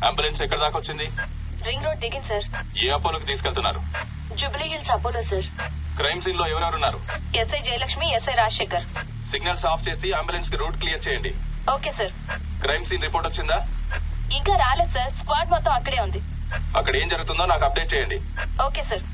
Ambulance ఎక్కడ దాకా వచ్చింది? రింగ్ రోడ్ దిగింది సార్. ఏ అపోలోకి తీసుకెళ్తున్నారు? Jubilee Hills Apollo sir. Crime scene లో ఎవరెవరున్నారు? SI Jayalakshmi, SI Rajasekhar. Signals off చేసి అంబులెన్స్ కి రూట్ క్లియర్ చేయండి. Okay sir. Crime scene report వచ్చిందా? ఇంకా రాలేదు సార్. స్క్వాడ్ మొత్తం అక్కడే ఉంది. అక్కడ ఏం జరుగుతుందో నాకు అప్డేట్ చేయండి. Okay sir.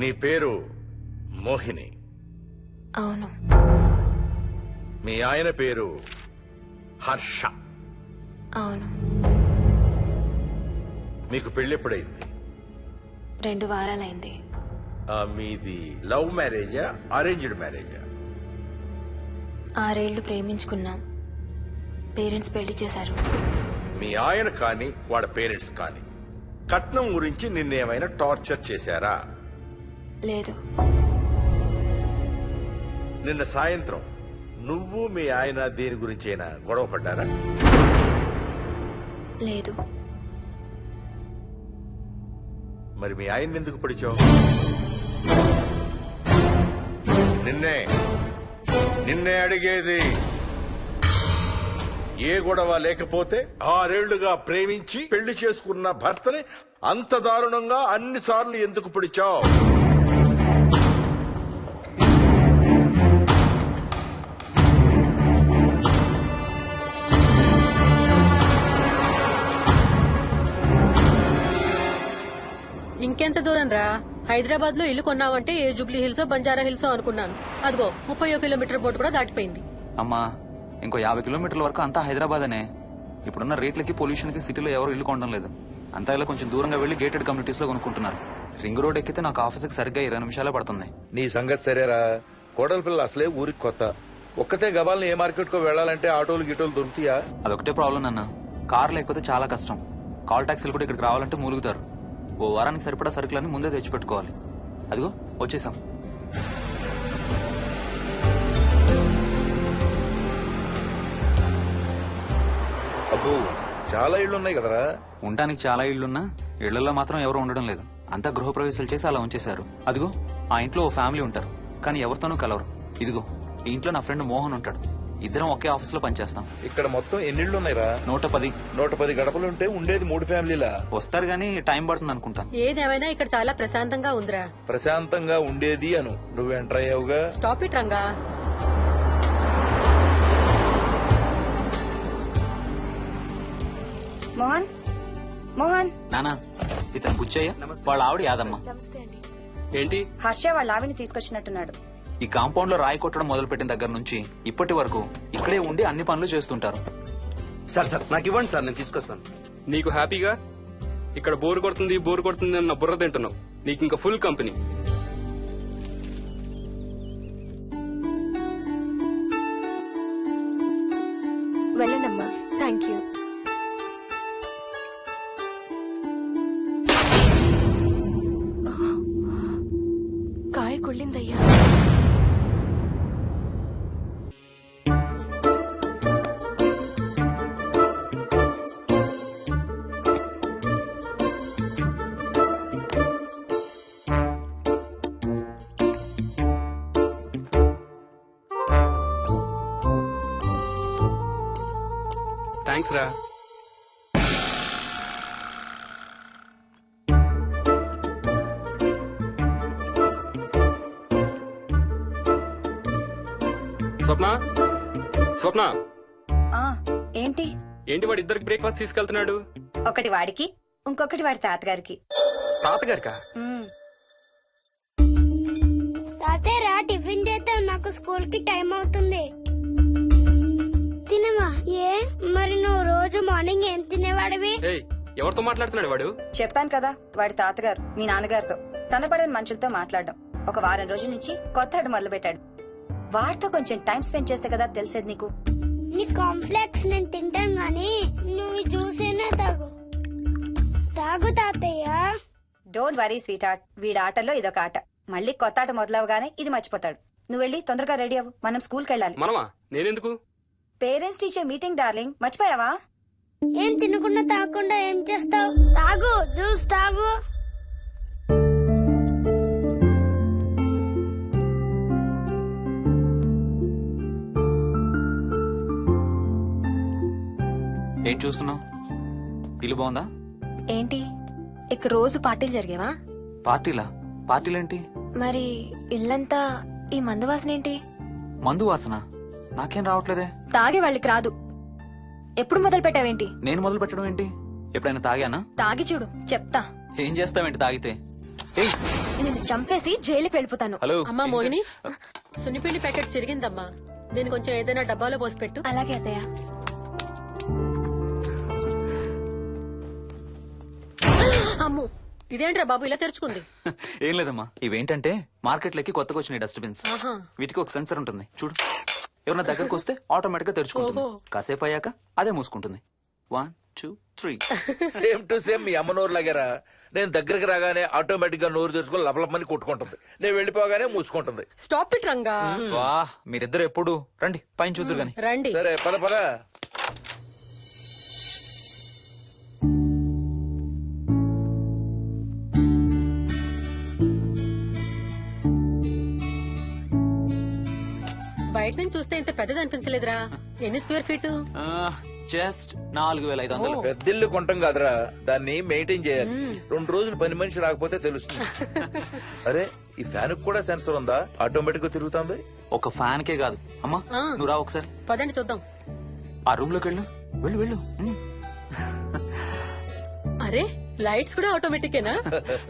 నీ పేరు మోహిని? అవును. మీ ఆయన పేరు హర్ష? అవును. మీకు పెళ్ళెప్పుడైంది? 2 వారాలైంది. మీది లవ్ మ్యారేజా అరేంజ్డ్ మ్యారేజా? 6 ఏళ్లు ప్రేమించుకున్నాం. పేరెంట్స్ పెళ్లి చేశారు. మీ ఆయన కానీ వాళ్ళ పేరెంట్స్ కానీ కట్నం గురించి నిన్నేమైనా టార్చర్ చేశారా? లేదు. నిన్న సాయంత్రం నువ్వు మీ ఆయన దేని గురించైనా గొడవ పడ్డారా? లేదు. మరి మీ ఆయన్ని ఎందుకు పడిచావు? నిన్నే అడిగేది. ఏ గొడవ లేకపోతే 6 ఏళ్లుగా ప్రేమించి పెళ్లి చేసుకున్న భర్తని అంత దారుణంగా అన్నిసార్లు ఎందుకు పిడిచావు? దూరం రా. హైదరాబాద్ లో ఇల్లు కొన్నావంటే ఏ జూబ్లీ హిల్స్ బంజారా హిల్స్ అనుకున్నాను. అదిగో 30 కిలోమీటర్ బోర్డు కూడా దాటిపోయింది. అమ్మా ఇంకో 50 కిలోమీటర్ల వరకు అంతా హైదరాబాద్ అనే. ఇప్పుడున్న రేట్లకి పొల్యూషన్ కి సిటీలో ఎవరు ఇల్లు కొనడం లేదు. అంతా ఇలా కొంచెం దూరంగా వెళ్లి గేటెడ్ కమ్యూనిటీస్ లో కొనుక్కుంటున్నారు. రింగ్ రోడ్ ఎక్కితే నాకు ఆఫీస్కి సరిగ్గా 20 నిమిషాలే పడుతుంది. నీ సంగతి సరేరా, కోడల పిల్ల అసలే ఊరికి కొత్త. ఒక్కతే గబాల్ని ఏ మార్కెట్ కో వెళ్ళాలంటే ఆటోలు గిటోలు దొరుకుతాయా? అదొకటే ప్రాబ్లం అన్న. కార్ లేకపోతే చాలా కష్టం. కాల్ టాక్సీలు కూడా ఇక్కడికి రావాలంటే మూలుగుతారు. ఓ వారానికి సరిపడా సరుకులన్నీ ముందే తెచ్చిపెట్టుకోవాలి. అదిగో వచ్చేసాం. అబ్బో చాలా ఇళ్ళు ఉన్నాయి కదరా. ఉండడానికి చాలా ఇళ్లున్నా ఇళ్లలో మాత్రం ఎవరు ఉండడం లేదు. అంతా గృహప్రవేశాలు చేసి అలా ఉంచేశారు. అదిగో ఆ ఇంట్లో ఓ ఫ్యామిలీ ఉంటారు, కానీ ఎవరితోనూ కలవరు. ఇదిగో ఈ ఇంట్లో నా ఫ్రెండ్ మోహన్ ఉంటాడు. ఇద్దరం ఒకే ఆఫీస్ లో పనిచేస్తాం. ఇక్కడ మొత్తం ఎన్నిళ్ళు ఉన్నాయిరా? 110. 110 గడపలుంటే ఉండేది 3 ఫ్యామిలీలా? వస్తారు గానీ టైం పడుతుంది అనుకుంటా. ఏదేమైనా ఇక్కడ చాలా ప్రశాంతంగా ఉందిరా. ప్రశాంతంగా ఉండేది అను, నువ్వు ఎంటర్ అయ్యావుగా. Stop it Ranga. మోహన్ మోహన్ నానా ఇతను బుచ్చయ్య, వాళ్ళ ఆవిడ యాదమ్మ. ఏంటి? హర్ష వాళ్ళ ఆవిని తీసుకొచ్చినట్టున్నాడు. ఈ కాంపౌండ్ లో రాయి కొట్టడం మొదలు పెట్టిన దగ్గర నుంచి ఇప్పటి వరకు ఇక్కడే ఉండి అన్ని పనులు చేస్తుంటారు. సార్ నాకు ఇవ్వండి సార్, నేను తీసుకొస్తాను. నీకు హ్యాపీగా ఇక్కడ బోర్ కొడుతుంది అన్న బుర్ర తింటున్నావు. నీకు ఇంకా ఫుల్ కంపెనీ. వెళ్ళండమ్మా. Thank you. కాయ కుళ్ళిందయ్యా. థ్యాంక్స్ రా. స్వప్న ఆ ఏంటి ఏంటి వాడి ఇద్దరికి బ్రేక్ఫాస్ట్ తీసుకెళ్తున్నాడు? ఒకటి వాడికి, ఇంకొకటి వాడి తాతగారికి. తాతగారికా? ఉమ్, తాతయ్యరా టిఫిన్ చేద్దాం, నాకు స్కూల్ కి టైం అవుతుంది. తినవా? ఏ మరి నువ్వు రోజు మార్నింగ్ ఏం తినేవాడివి? ఏయ్, ఎవరితో మాట్లాడుతున్నాడు వాడు? చెప్పాను కదా వాడి తాతగారు మీ నాన్నగారితో కనపడని మనుషులతో మాట్లాడడం. ఒక వారం రోజుల నుంచి కొత్త ఆట మొదలు పెట్టాడు. వాడితో కొంచెం టైం స్పెండ్ చేస్తే కదా తెలిసేది నీకు. నీ కాంప్లెక్స్ నేను తింటాను గాని నువ్వు జ్యూసేనా తాగు. తాగు తాతయ్య. డోంట్ వరీ స్వీట్ హార్ట్, వీడి ఆటల్లో ఇదొక ఆట. మళ్ళీ కొత్త ఆట మొదలవగానే ఇది మర్చిపోతాడు. నువ్వు వెళ్ళి తొందరగా రెడీ అవ్వు, మనం స్కూల్కి వెళ్ళాలి. మనమా? నేనెందుకు? పేరెంట్స్ టీచర్ మీటింగ్ డార్లింగ్, మర్చిపోయావా? ఏం తినకుండా తాగకుండా ఏం చేస్తావు? తాగు, జ్యూస్ తాగు. ఏం చూస్తున్నావు? ఇల్లు బాగుందా? ఏంటి ఇక్కడ రోజు పార్టీలు జరిగేవా? పార్టీలా? పార్టీలేంటి? మరి ఇల్లంతా ఈ మందు వాసన ఏంటి? మందు వాసన నాకేం రావట్లేదే. తాగే వాళ్ళకి రాదు. ఎప్పుడు మొదలు పెట్టావేంటి? నేను మొదలు పెట్టడం ఏంటి? ఎప్పుడైనా తాగానా? తాగి చూడు, చెప్తా. ఏం చేస్తావేంటి తాగితే? ఏయ్, నేను చంపేసి జైలుకి వెళ్ళిపోతాను. హలో. అమ్మా మోహిని, సున్నిపిండి ప్యాకెట్ చిరిగిందమ్మా. దీని కొంచెం ఏదైనా డబ్బాలో పోసి పెట్టు. అలాగే అత్తయ్య. అమ్ము, ఇదేంట్రా బాబు ఇలా తెరుచుకుంది? ఏం లేదమ్మా, ఇవేంటంటే మార్కెట్లోకి కొత్తగా వచ్చినాయి డస్ట్బిన్స్. ఆహా. వీటికి ఒక సెన్సర్ ఉంటుంది చూడు. ఎవరన్నా దగ్గరకు వస్తే ఆటోమేటిక్ గా తెరుచుకుంటుంది. ఓహో. కాసేపు అయ్యాక అదే మూసుకుంటుంది. 1 2 3. సేమ్ టు సేమ్ మీ అమ్మ నోరు లాగారా. నేను దగ్గరికి రాగానే ఆటోమేటిక్ గా నోరు తెరుచుకొని లపలపని కొట్టుకుంటుంది. నేను వెళ్ళిపోగానే మూసుకుంటుంది. Stop it Ranga. వా, మీరిద్దరు ఎప్పుడు రండి పైన చూద్దరు గాని. రండి. సరే పద పద. బయట నుంచి చూస్తే ఇంత పెద్దది అనిపించలేదురా. ఎన్ని స్క్వేర్ ఫీట్? జస్ట్ 4500. పెద్దిల్లు కొంటాం కాదురా, దాన్ని మెయింటైన్ చేయాలి. 2 రోజులు పని మనిషి రాకపోతే తెలుస్తుంది. అరే ఈ ఫ్యాన్ కూడా సెన్సర్ ఉందా? ఆటోమేటిక్ గా తిరుగుతుంది. ఒక ఫ్యాన్ కే కాదు. అమ్మా ఆ. నువ్వు రా ఒకసారి. పదండి చూద్దాం. ఆ రూమ్ లోకి వెళ్ళు. వెళ్ళు వెళ్ళు. అరే లైట్స్ కూడా ఆటోమేటికేనా?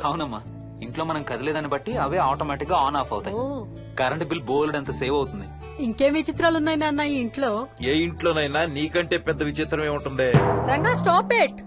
అవునమ్మా, ఇంట్లో మనం కదిలేదాన్ని బట్టి అవే ఆటోమేటిక్ గా ఆన్ ఆఫ్ అవుతాయి. ఓ కరెంట్ బిల్ బోల్డ్ అంత సేవ్ అవుతుంది. ఇంకేం విచిత్రాలు ఉన్నాయి నాన్న ఈ ఇంట్లో. ఏ ఇంట్లోనైనా నీకంటే పెద్ద విచిత్రం ఏముంటుంది? Ranga stop it.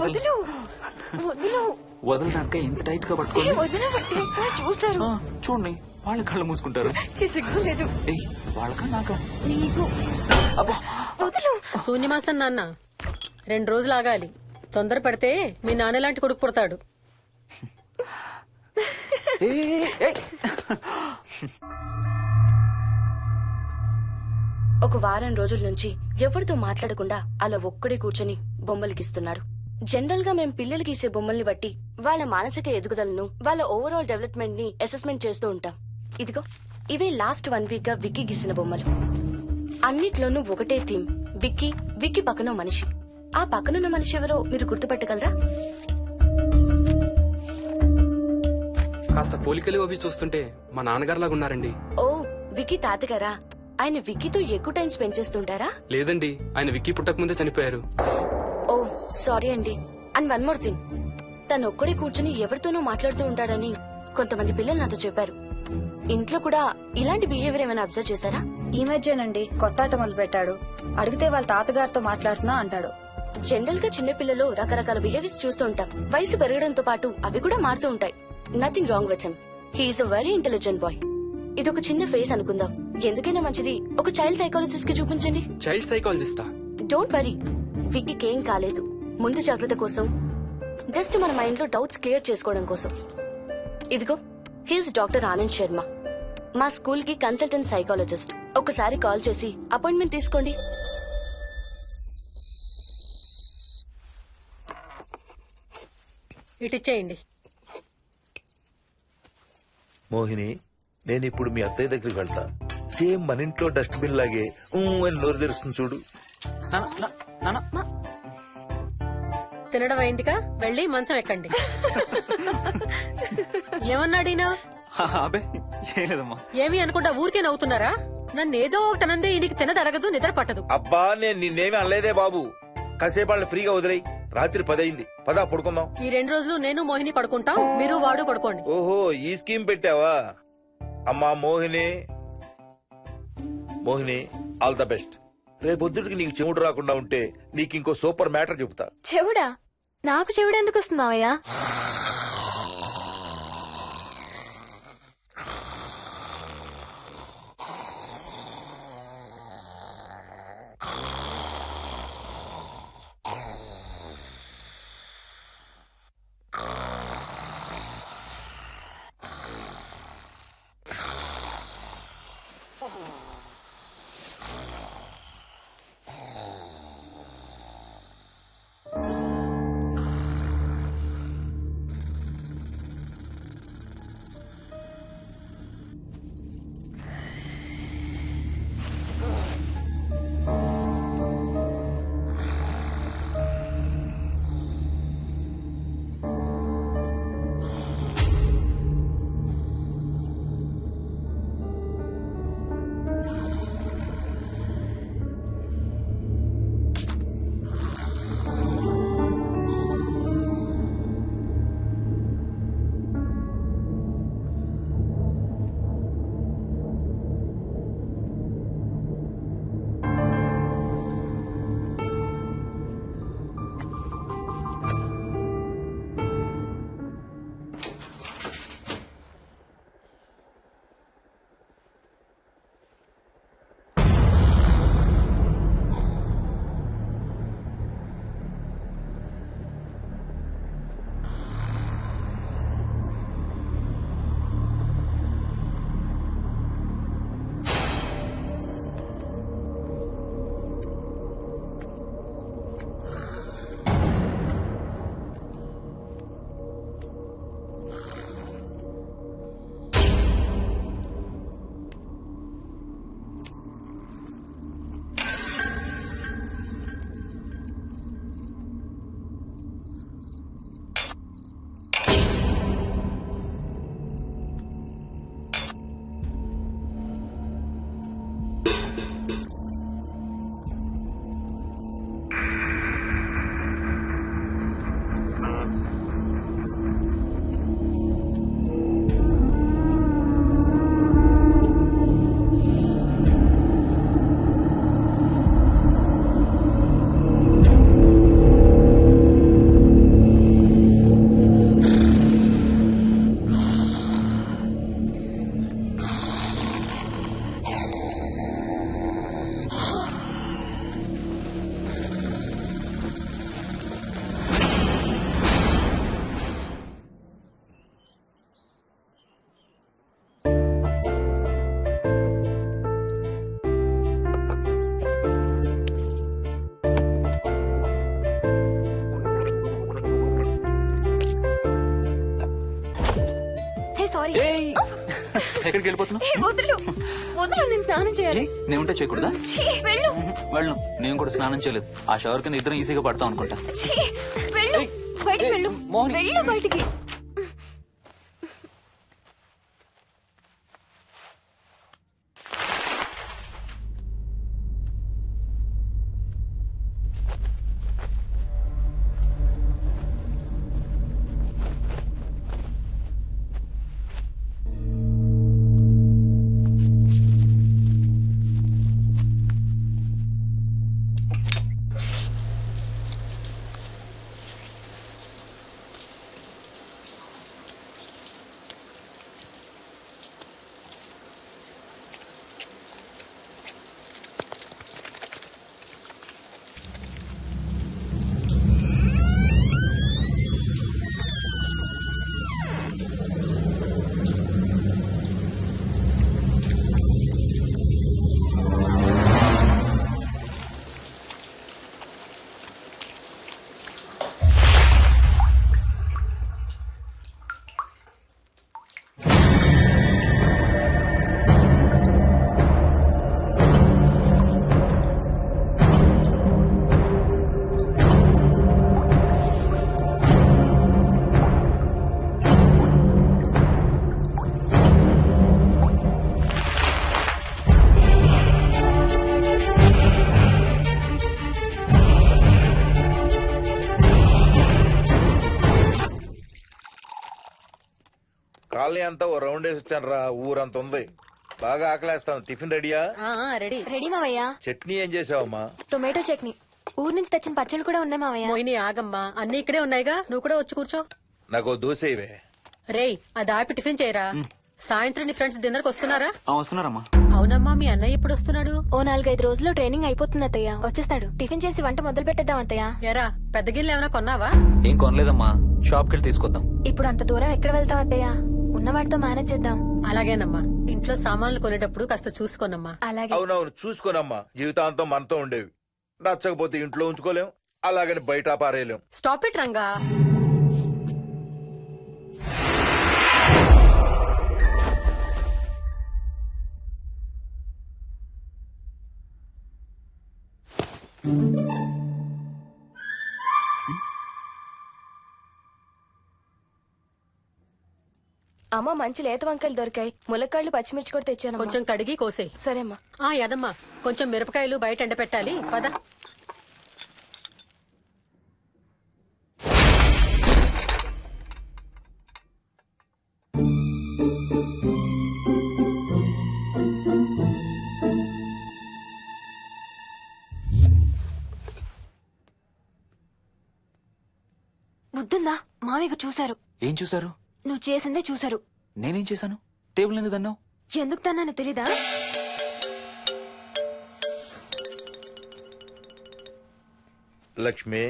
వదులు వదులు వదలడానికి ఇంత టైట్ గా పట్టుకోండి. వదలబట్టి చూస్తారు. చూడండి, వాళ్ళ కళ్ళు మూసుకుంటారు. సిగ్గులేదు ఏయ్, వాళ్ళకా నాకా? నీకు. అబ్బా, వదులు. శూన్యమాసం నాన్న 2 రోజులు ఆగాలి. తొందర పడితే మీ నాన్న లాంటి కొడుకు పుడతాడు. ఒక వారం రోజుల నుంచి ఎవరితో మాట్లాడకుండా అలా ఒక్కడే కూర్చొని బొమ్మలు గీస్తున్నాడు. జనరల్ గా మేం పిల్లలు గీసే బొమ్మల్ని బట్టి వాళ్ళ మానసిక ఎదుగుదలను, వాళ్ళ ఓవరాల్ డెవలప్మెంట్ ని అసెస్మెంట్ చేస్తూ ఉంటాం. ఇదిగో ఇవే లాస్ట్ 1 వీక్ గా విక్కీ గీసిన బొమ్మలు. అన్నిట్లోనూ ఒకటే థీమ్, విక్కీ, విక్కీ పక్కన మనిషి. ఆ పక్కనున్న మనిషి ఎవరో మీరు గుర్తుపట్టగలరా? కాస్త పోలికలు అవి చూస్తుంటే మా నాన్నగారులాగా ఉన్నారండి. ఓ, విక్కీ తాతగారా? ఆయన విక్కీతో ఎక్కువ టైం స్పెండ్ చేస్తుంటారా? లేదండి, ఆయన విక్కీ పుట్టక ముందే చనిపోయారు. ఓ సారీ అండి. అండ్ 1 మోర్ థింగ్, తను ఒక్కడే కూర్చుని ఎవరితోనూ మాట్లాడుతూ ఉంటాడని కొంతమంది పిల్లలు నాతో చెప్పారు. ఇంట్లో కూడా ఇలాంటి బిహేవియర్ ఏమైనా అబ్జర్వ్ చేశారా? ఈ మధ్యనండి కొత్త ఆట మొదలు పెట్టాడు. అడిగితే వాళ్ళ తాతగారితో మాట్లాడుతున్నా అంటాడు. జనరల్ గా చిన్న పిల్లలు రకరకాల బిహేవియర్స్ చూస్తూ ఉంటాం. వయసు పెరగడంతో పాటు అవి కూడా మారుతూ ఉంటాయి. Nothing wrong with him. He is a very intelligent boy. ఇది ఒక చిన్న ఫేస్ అనుకుందాం. ఎందుకైనా మంచిది ఒక చైల్డ్ సైకాలజిస్ట్ కి చూపించండి. చైల్డ్ సైకాలజిస్టా? డోంట్ వరీ, విక్కీకి ఏం కాలేదు. ముందు జాగ్రత్త కోసం, జస్ట్ మన మైండ్ లో డౌట్స్ క్లియర్ చేసుకోవడం కోసం. ఇదిగో, హీస్ డాక్టర్ ఆనంద్ శర్మ, మా స్కూల్ కి కన్సల్టెంట్ సైకాలజిస్ట్. ఒకసారి కాల్ చేసి అపాయింట్మెంట్ తీసుకోండి. ఇటిచ్చేయండి. మోహిని, నేను ఇప్పుడు మీ అత్తయ్య దగ్గరికి వెళ్తా. సేమ్ మన ఇంట్లో డస్ట్బిన్ లాగే అని నోరు తెరుస్తుంది చూడు. తినడం అయిందిగా, వెళ్ళి మంచం ఎక్కండి. ఏమన్నాడీనా? అబే ఏం లేదమ్మా. ఏమి అనుకుంటా ఊరికే నవ్వుతున్నారా? నన్ను ఏదో ఒకటనందే ఈయనకి తినదరగదు, నిద్ర పట్టదు. అబ్బా, నేను నిన్నేమి అనలేదే బాబు. కాసేపు వాళ్ళని ఫ్రీగా వదిలేయి. రాత్రి 10 అయింది, పదా పడుకుందాం. ఈ 2 రోజులు నేను మోహిని పడుకుంటాం, మీరు వాడు పడుకోండి. ఓహో, ఈ స్కీమ్ పెట్టావా? అమ్మా Mohini, Mohini, all the best. రేపొద్దుటికి నీకు చెవుడు రాకుండా ఉంటే నీకు ఇంకో సూపర్ మ్యాటర్ చెబుతా. చెవుడా? నాకు చెవుడు ఎందుకు వస్తుంది మావయ్య? ఎక్కడికి వెళ్ళిపోతున్నావు? ఏ, వదులు వదులు, నేను స్నానం చేయాలి. నేను ఉంటే చేయకూడదా? ఛీ, వెళ్ళు. వెళ్ళు. నేను కూడా స్నానం చేయలేదు. ఆ షవర్ కింద ఇద్దరం ఈజీగా పడతాం అనుకుంటా. ఛీ, వెళ్ళు. ఏయ్, బయటికి ఏయ్, వెళ్ళు. మోహిని, వెళ్ళు బయటికి. కాలనీ అంతా ఓ రౌండ్ వేసి వచ్చాను రా. ఊరంత ఉంది. బాగా ఆకలేస్తాం. టిఫిన్ రెడీయా? రెడీ. రెడీ మావయ్య. చట్నీ ఏం చేసావమ్మా? టొమాటో చట్నీ. ఊరు నుంచి తెచ్చిన పచ్చళ్ళు కూడా ఉన్నాయి మావయ్య. మోహిని ఆగమ్మా, అన్ని ఇక్కడే ఉన్నాయిగా, నువ్వు కూడా వచ్చి కూర్చో. నాకు దోశ ఇవే. రేయ్, అది ఆపి టిఫిన్ చేయరా. సాయంత్రం నీ ఫ్రెండ్స్ డిన్నర్ కి వస్తున్నారా? వస్తున్నారమ్మా. అవునమ్మా, మీ అన్నయ్య ఎప్పుడు వస్తున్నాడు? ఓ 4-5 రోజుల్లో ట్రైనింగ్ అయిపోతుంది అత్తయ్య, వచ్చేస్తాడు. టిఫిన్ చేసి వంట మొదలు పెట్టేద్దాం అత్తయ్య. ఎరా, పెద్ద గిన్నెలు ఏమైనా కొన్నావా? ఏం కొనలేదమ్మా, షాప్కి వెళ్ళి తీసుకొద్దాం. ఇప్పుడు అంత దూరం ఎక్కడ వెళ్తాం అత్తయ్య, ఉన్న వాటితో మేనేజ్ చేద్దాం. అలాగేనమ్మా, ఇంట్లో సామాన్లు కొనేటప్పుడు కాస్త చూసుకోనమ్మా. అలాగే. అవునవును, చూసుకోనమ్మా. జీవితాంతం మనతో ఉండేవి. నచ్చకపోతే ఇంట్లో ఉంచుకోలేం, అలాగని బయట పారేయలేం. Stop it Ranga. అమ్మ, మంచి లేత వంకాయలు దొరికాయి. ములక్కాళ్ళు, పచ్చిమిర్చి కూడా తెచ్చాను. కొంచెం కడిగి కోసేయ్. సరే అమ్మా. యదమ్మా, కొంచెం మిరపకాయలు బయట ఎండపెట్టాలి. పద. బుద్ధుందా? మామయ్య చూశారు. ఏం చూసారు? నువ్వు చేసిందే చూశారు. నేనేం చేశాను? టేబుల్ ఎందుకు దన్నావు? ఎందుకు తన్నాను తెలీదా? లక్ష్మి,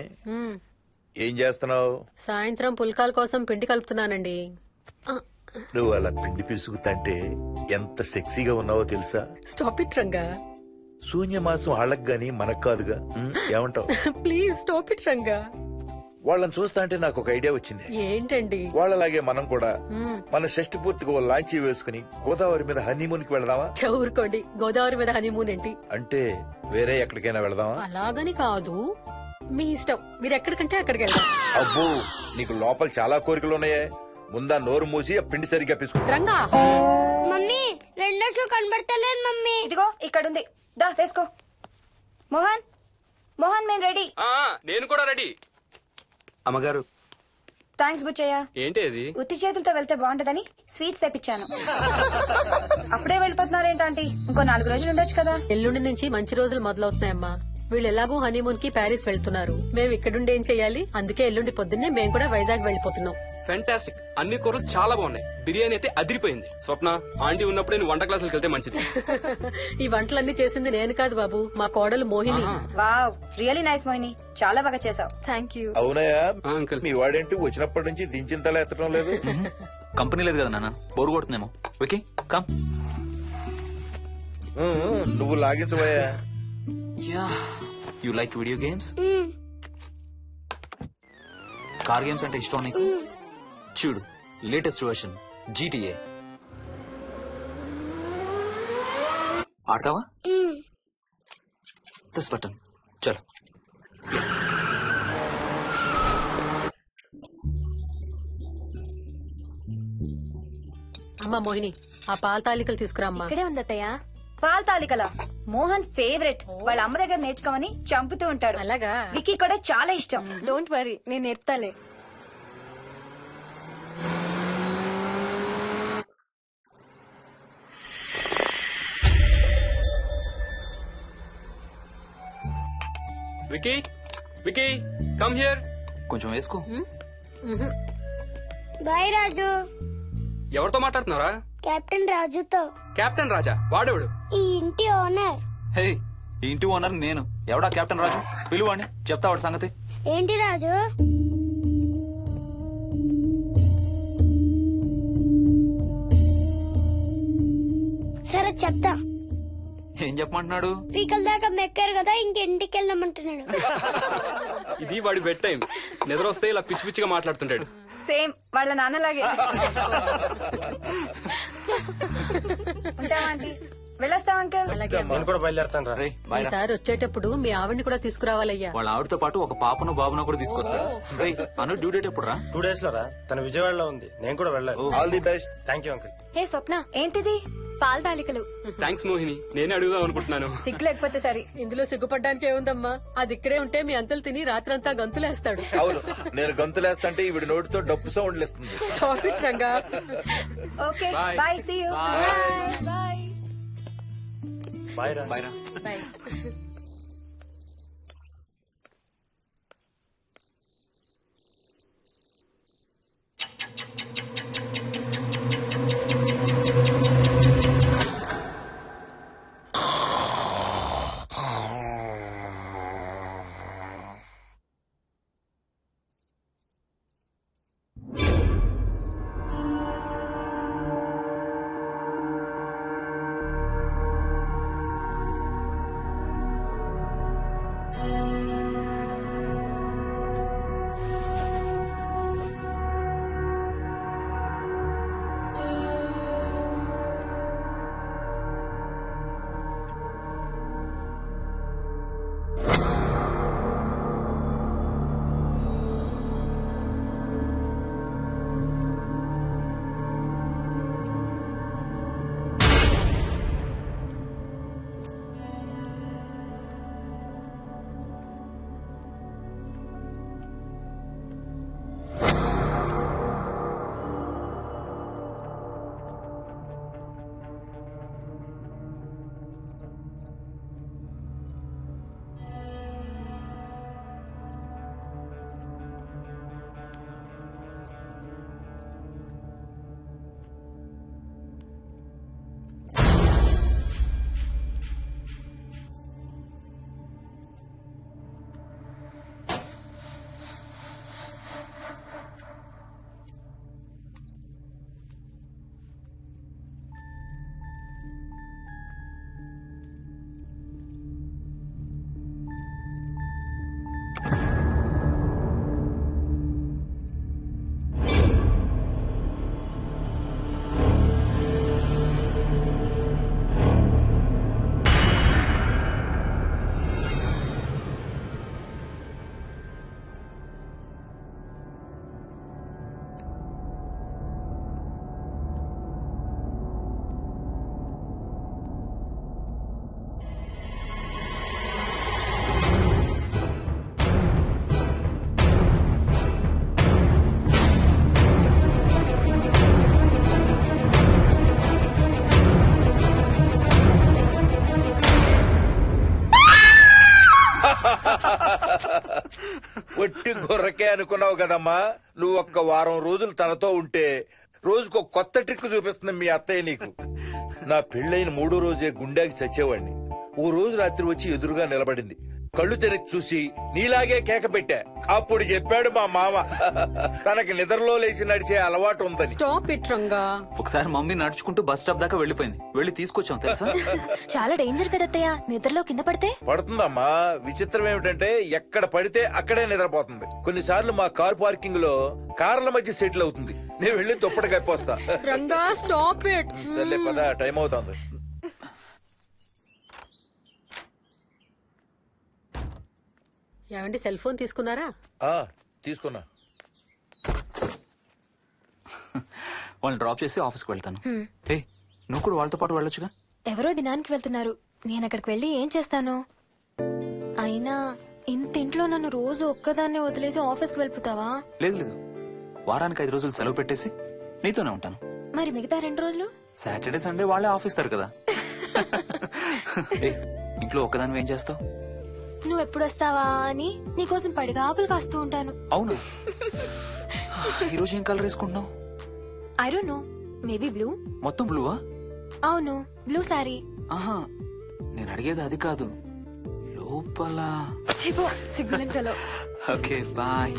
ఏం చేస్తున్నావు? సాయంత్రం పుల్కాల కోసం పిండి కలుపుతున్నానండి. నువ్వు అలా పిండి పిసుకుతంటే ఎంత సెక్సీగా ఉన్నావో తెలుసా? Stop it Ranga. శూన్యమాసం వాళ్ళకి గాని మనకు కాదుగా. ఏమంటావు? Please stop it Ranga. వాళ్ళని చూస్తా అంటే నాకు ఒక ఐడియా వచ్చింది. ఏంటండి? వాళ్ళలాగే మనం కూడా మన షష్టి పూర్తిగా ఓ లాంచీ వేసుకుని గోదావరి మీద హనీమూన్ కి వెళదామా? ఊరుకోండి, గోదావరి మీద హనీమూన్ ఏంటి? అంటే వేరే ఎక్కడికైనా వెళదామా? అలాగని కాదు, మీ ఇష్టం. మీరు ఎక్కడికంటే అక్కడికి వెళ్దాం. అబ్బో, నీకు లోపల చాలా కోరికలు ఉన్నాయే. ముందా నోరు మూసి ఆ పిండి సరిగ్గా పిసుకు. రంగా. మమ్మీ, రెండో షూ కనబడతలేదు మమ్మీ. ఇదిగో ఇక్కడుంది, దా వేసుకో. మోహన్, మోహన్, మేము రెడీ. నేను కూడా రెడీ. అమ్మగారు, థ్యాంక్స్ బుచ్చయ్య. ఏంటి అది? ఉత్తి చేతులతో వెళ్తే బాగుంటదని స్వీట్స్ తెప్పించాను. అప్పుడే వెళ్ళిపోతున్నారేంటంటే ఇంకో 4 రోజులు ఉండొచ్చు కదా. ఎల్లుండి నుంచి మంచి రోజులు మొదలవుతున్నాయమ్మా. వీళ్ళు ఎలాగూ హనీమూన్ కి ప్యారిస్ వెళ్తున్నారు. మేము ఇక్కడుండి ఏం చెయ్యాలి? అందుకే ఎల్లుండి పొద్దున్నే మేము కూడా వైజాగ్ వెళ్ళిపోతున్నాం. ఫెంటాస్టిక్. అన్ని కూరలు చాలా బాగున్నాయి. బిర్యానీ అయితే అదిరిపోయింది. స్వప్న, ఆంటీ ఉన్నప్పుడే నువ్వు వంట క్లాసులకు వెళ్తే మంచిది. ఈ వంటలన్నీ చేసింది నేను కాదు బాబు, మా కోడలు Mohini. Wow, really nice Mohini, చాలా బాగా చేసావు. Thank you. అవునయ్యా, అంకుల్. మీ వాడేంటి వచ్చినప్పటి నుంచి దించిన తల ఎత్తడం లేదు? కంపెనీ లేదు కదా నాన్న, బోరు కొడుతుందేమో. Okay come. నువ్వు లాగించబోయా? You like video games? Car games అంటే ఇష్టం నీకు? చూడు, లేటెస్ట్ వర్షన్ GTA. ఆడతావా? దస్ బటన్ చలో. అమ్మా మోహిని, ఆ పాల తాలికలు తీసుకురా అమ్మా. ఇక్కడే ఉంది అత్తయ్య. పాల తాలికల మోహన్ ఫేవరెట్. వాళ్ళ అమ్మ దగ్గర నేర్చుకోమని చంపుతూ ఉంటాడు. అలాగా? విక్కీ కూడా చాలా ఇష్టం. డోంట్ వరీ, నేను నేర్పుతాలే. Vicky, Vicky, come here. కొంచెం వేసుకో. బాయ్ రాజు. ఎవరితో మాట్లాడుతున్నారా? కెప్టెన్ రాజుతో. కెప్టెన్ రాజా? వాడేవాడు? ఈ ఇంటి ఓనర్. హే, ఈ ఇంటి ఓనర్ నేను. ఎవడా కెప్టెన్ రాజు? పిలువాడిని, చెప్తా వాడి సంగతి. ఏంటి రాజు? సరే చెప్తా. ఏం చెప్పమంటున్నాడు? పీకల దాకా మెక్కారు కదా, ఇంటికి వెళ్ళమంటున్నాడు. ఇది వాడి బెడ్ టైం. నిద్ర వస్తే ఇలా పిచ్చి పిచ్చిగా మాట్లాడుతుంటాడు. సేమ్ వాళ్ళ నాన్నలాగే. ఉంటావా ఆంటీ? వెళ్ళొస్తాం అంకల్. అలాగే అమ్మా. నేను కూడా బయలుదేరతాను రా. రే బాయ్ రా. ఈసారి వచ్చేటప్పుడు మీ ఆవిడ్ని కూడా తీసుకురావాలయ్యా. వాళ్ళ ఆవిడతో పాటు ఒక పాపను బాబును కూడా తీసుకొస్తాడు. రేయ్, అను డ్యూ డేట్ ఎప్పుడు రా? 2 days లో రా. తన విజయవాడలో ఉంది, నేను కూడా వెళ్ళాలి. All the best. Thank you uncle. Hey Swapna, ఏంటిది? పాల తాలికలు. థ్యాంక్స్ మోహిని, నేనే అడుగుదాం అనుకుంటున్నాను. సిగ్గు లేకపోతే సరే. ఇందులో సిగ్గుపడ్డానికి ఏముందంమ్మా? అది ఇక్కడే ఉంటే మీ అంకుల్ తిని రాత్రంతా గంతులేస్తాడు. అవును, నేను గంతులేస్తంటే ఈవిడ నోటితో డప్పు సౌండ్లు ఇస్తుంది. Stop it, Ranga. Okay Bye. Bye, see you. Bye. Bye రా. బాయ్ రా. Bye. ఒట్టి గొర్రకే అనుకున్నావు కదమ్మా. నువ్వు ఒక్క వారం రోజులు తనతో ఉంటే రోజుకు కొత్త ట్రిక్ చూపిస్తుంది మీ అత్తయ్య నీకు. నా పెళ్ళైన 3వ రోజే గుండెకి చచ్చేవాడిని. ఓ రోజు రాత్రి వచ్చి ఎదురుగా నిలబడింది. కళ్ళు తెరిచి చూసి నీలాగే కేక పెట్టా. అప్పుడు చెప్పాడు మా మామ తనకి నిద్రలో లేచి నడిచే అలవాటు ఉందని. Stop it Ranga. ఒకసారి మమ్మీ నడుచుకుంటూ బస్ స్టాప్ దాకా వెళ్ళిపోయింది. వెళ్ళి తీసుకొచ్చాం తెలుసా. చాలా డేంజర్ కదా అత్తయ్య, నిద్రలో కింద పడితే. పడుతుందమ్మా. విచిత్రం ఏమిటంటే ఎక్కడ పడితే అక్కడే నిద్రపోతుంది. కొన్నిసార్లు మా కార్ పార్కింగ్ లో కార్ల మధ్య సెటిల్ అవుతుంది. నేను వెళ్ళి దుప్పటి కప్పొస్తా. Ranga stop it. సర్లే పద, టైం అవుతుంది. ఏమండి సెల్ ఫోన్ తీసుకున్నారా? ఆ, తీసుకున్నా. వాళ్ళని డ్రాప్ చేసి ఆఫీస్కి వెళ్తాను. ఏ నువ్వు కూడా వాళ్ళతో పాటు వెళ్ళొచ్చుగా. ఎవరో దినానికి వెళ్తున్నారు, నేను అక్కడికి వెళ్ళి ఏం చేస్తాను? అయినా ఇంత ఇంట్లో నన్ను రోజు ఒక్కదాన్నే వదిలేసి ఆఫీస్కి వెళ్ళిపోతావా? లేదు లేదు, వారానికి 5 రోజులు సెలవు పెట్టేసి నీతోనే ఉంటాను. మరి మిగతా 2 రోజులు? సాటర్డే సండే వాళ్ళే ఆఫీస్ తారు కదా. ఏ ఇంట్లో ఒక్కదాని ఏం చేస్తావు? నువ్వు ఎప్పుడు వస్తావా అని నీకోసం పడిగాపులు కాస్తూ ఉంటాను. అవును. ఈరోజు ఏం కలర్ వేసుకుంటున్నావు? I don't know, maybe blue. మొత్తం బ్లూవా? అవును, బ్లూ సారీ. ఆహా, నేను అడిగేది అది కాదు, లోపల. సిగ్గులేని ఫెలో. Okay bye.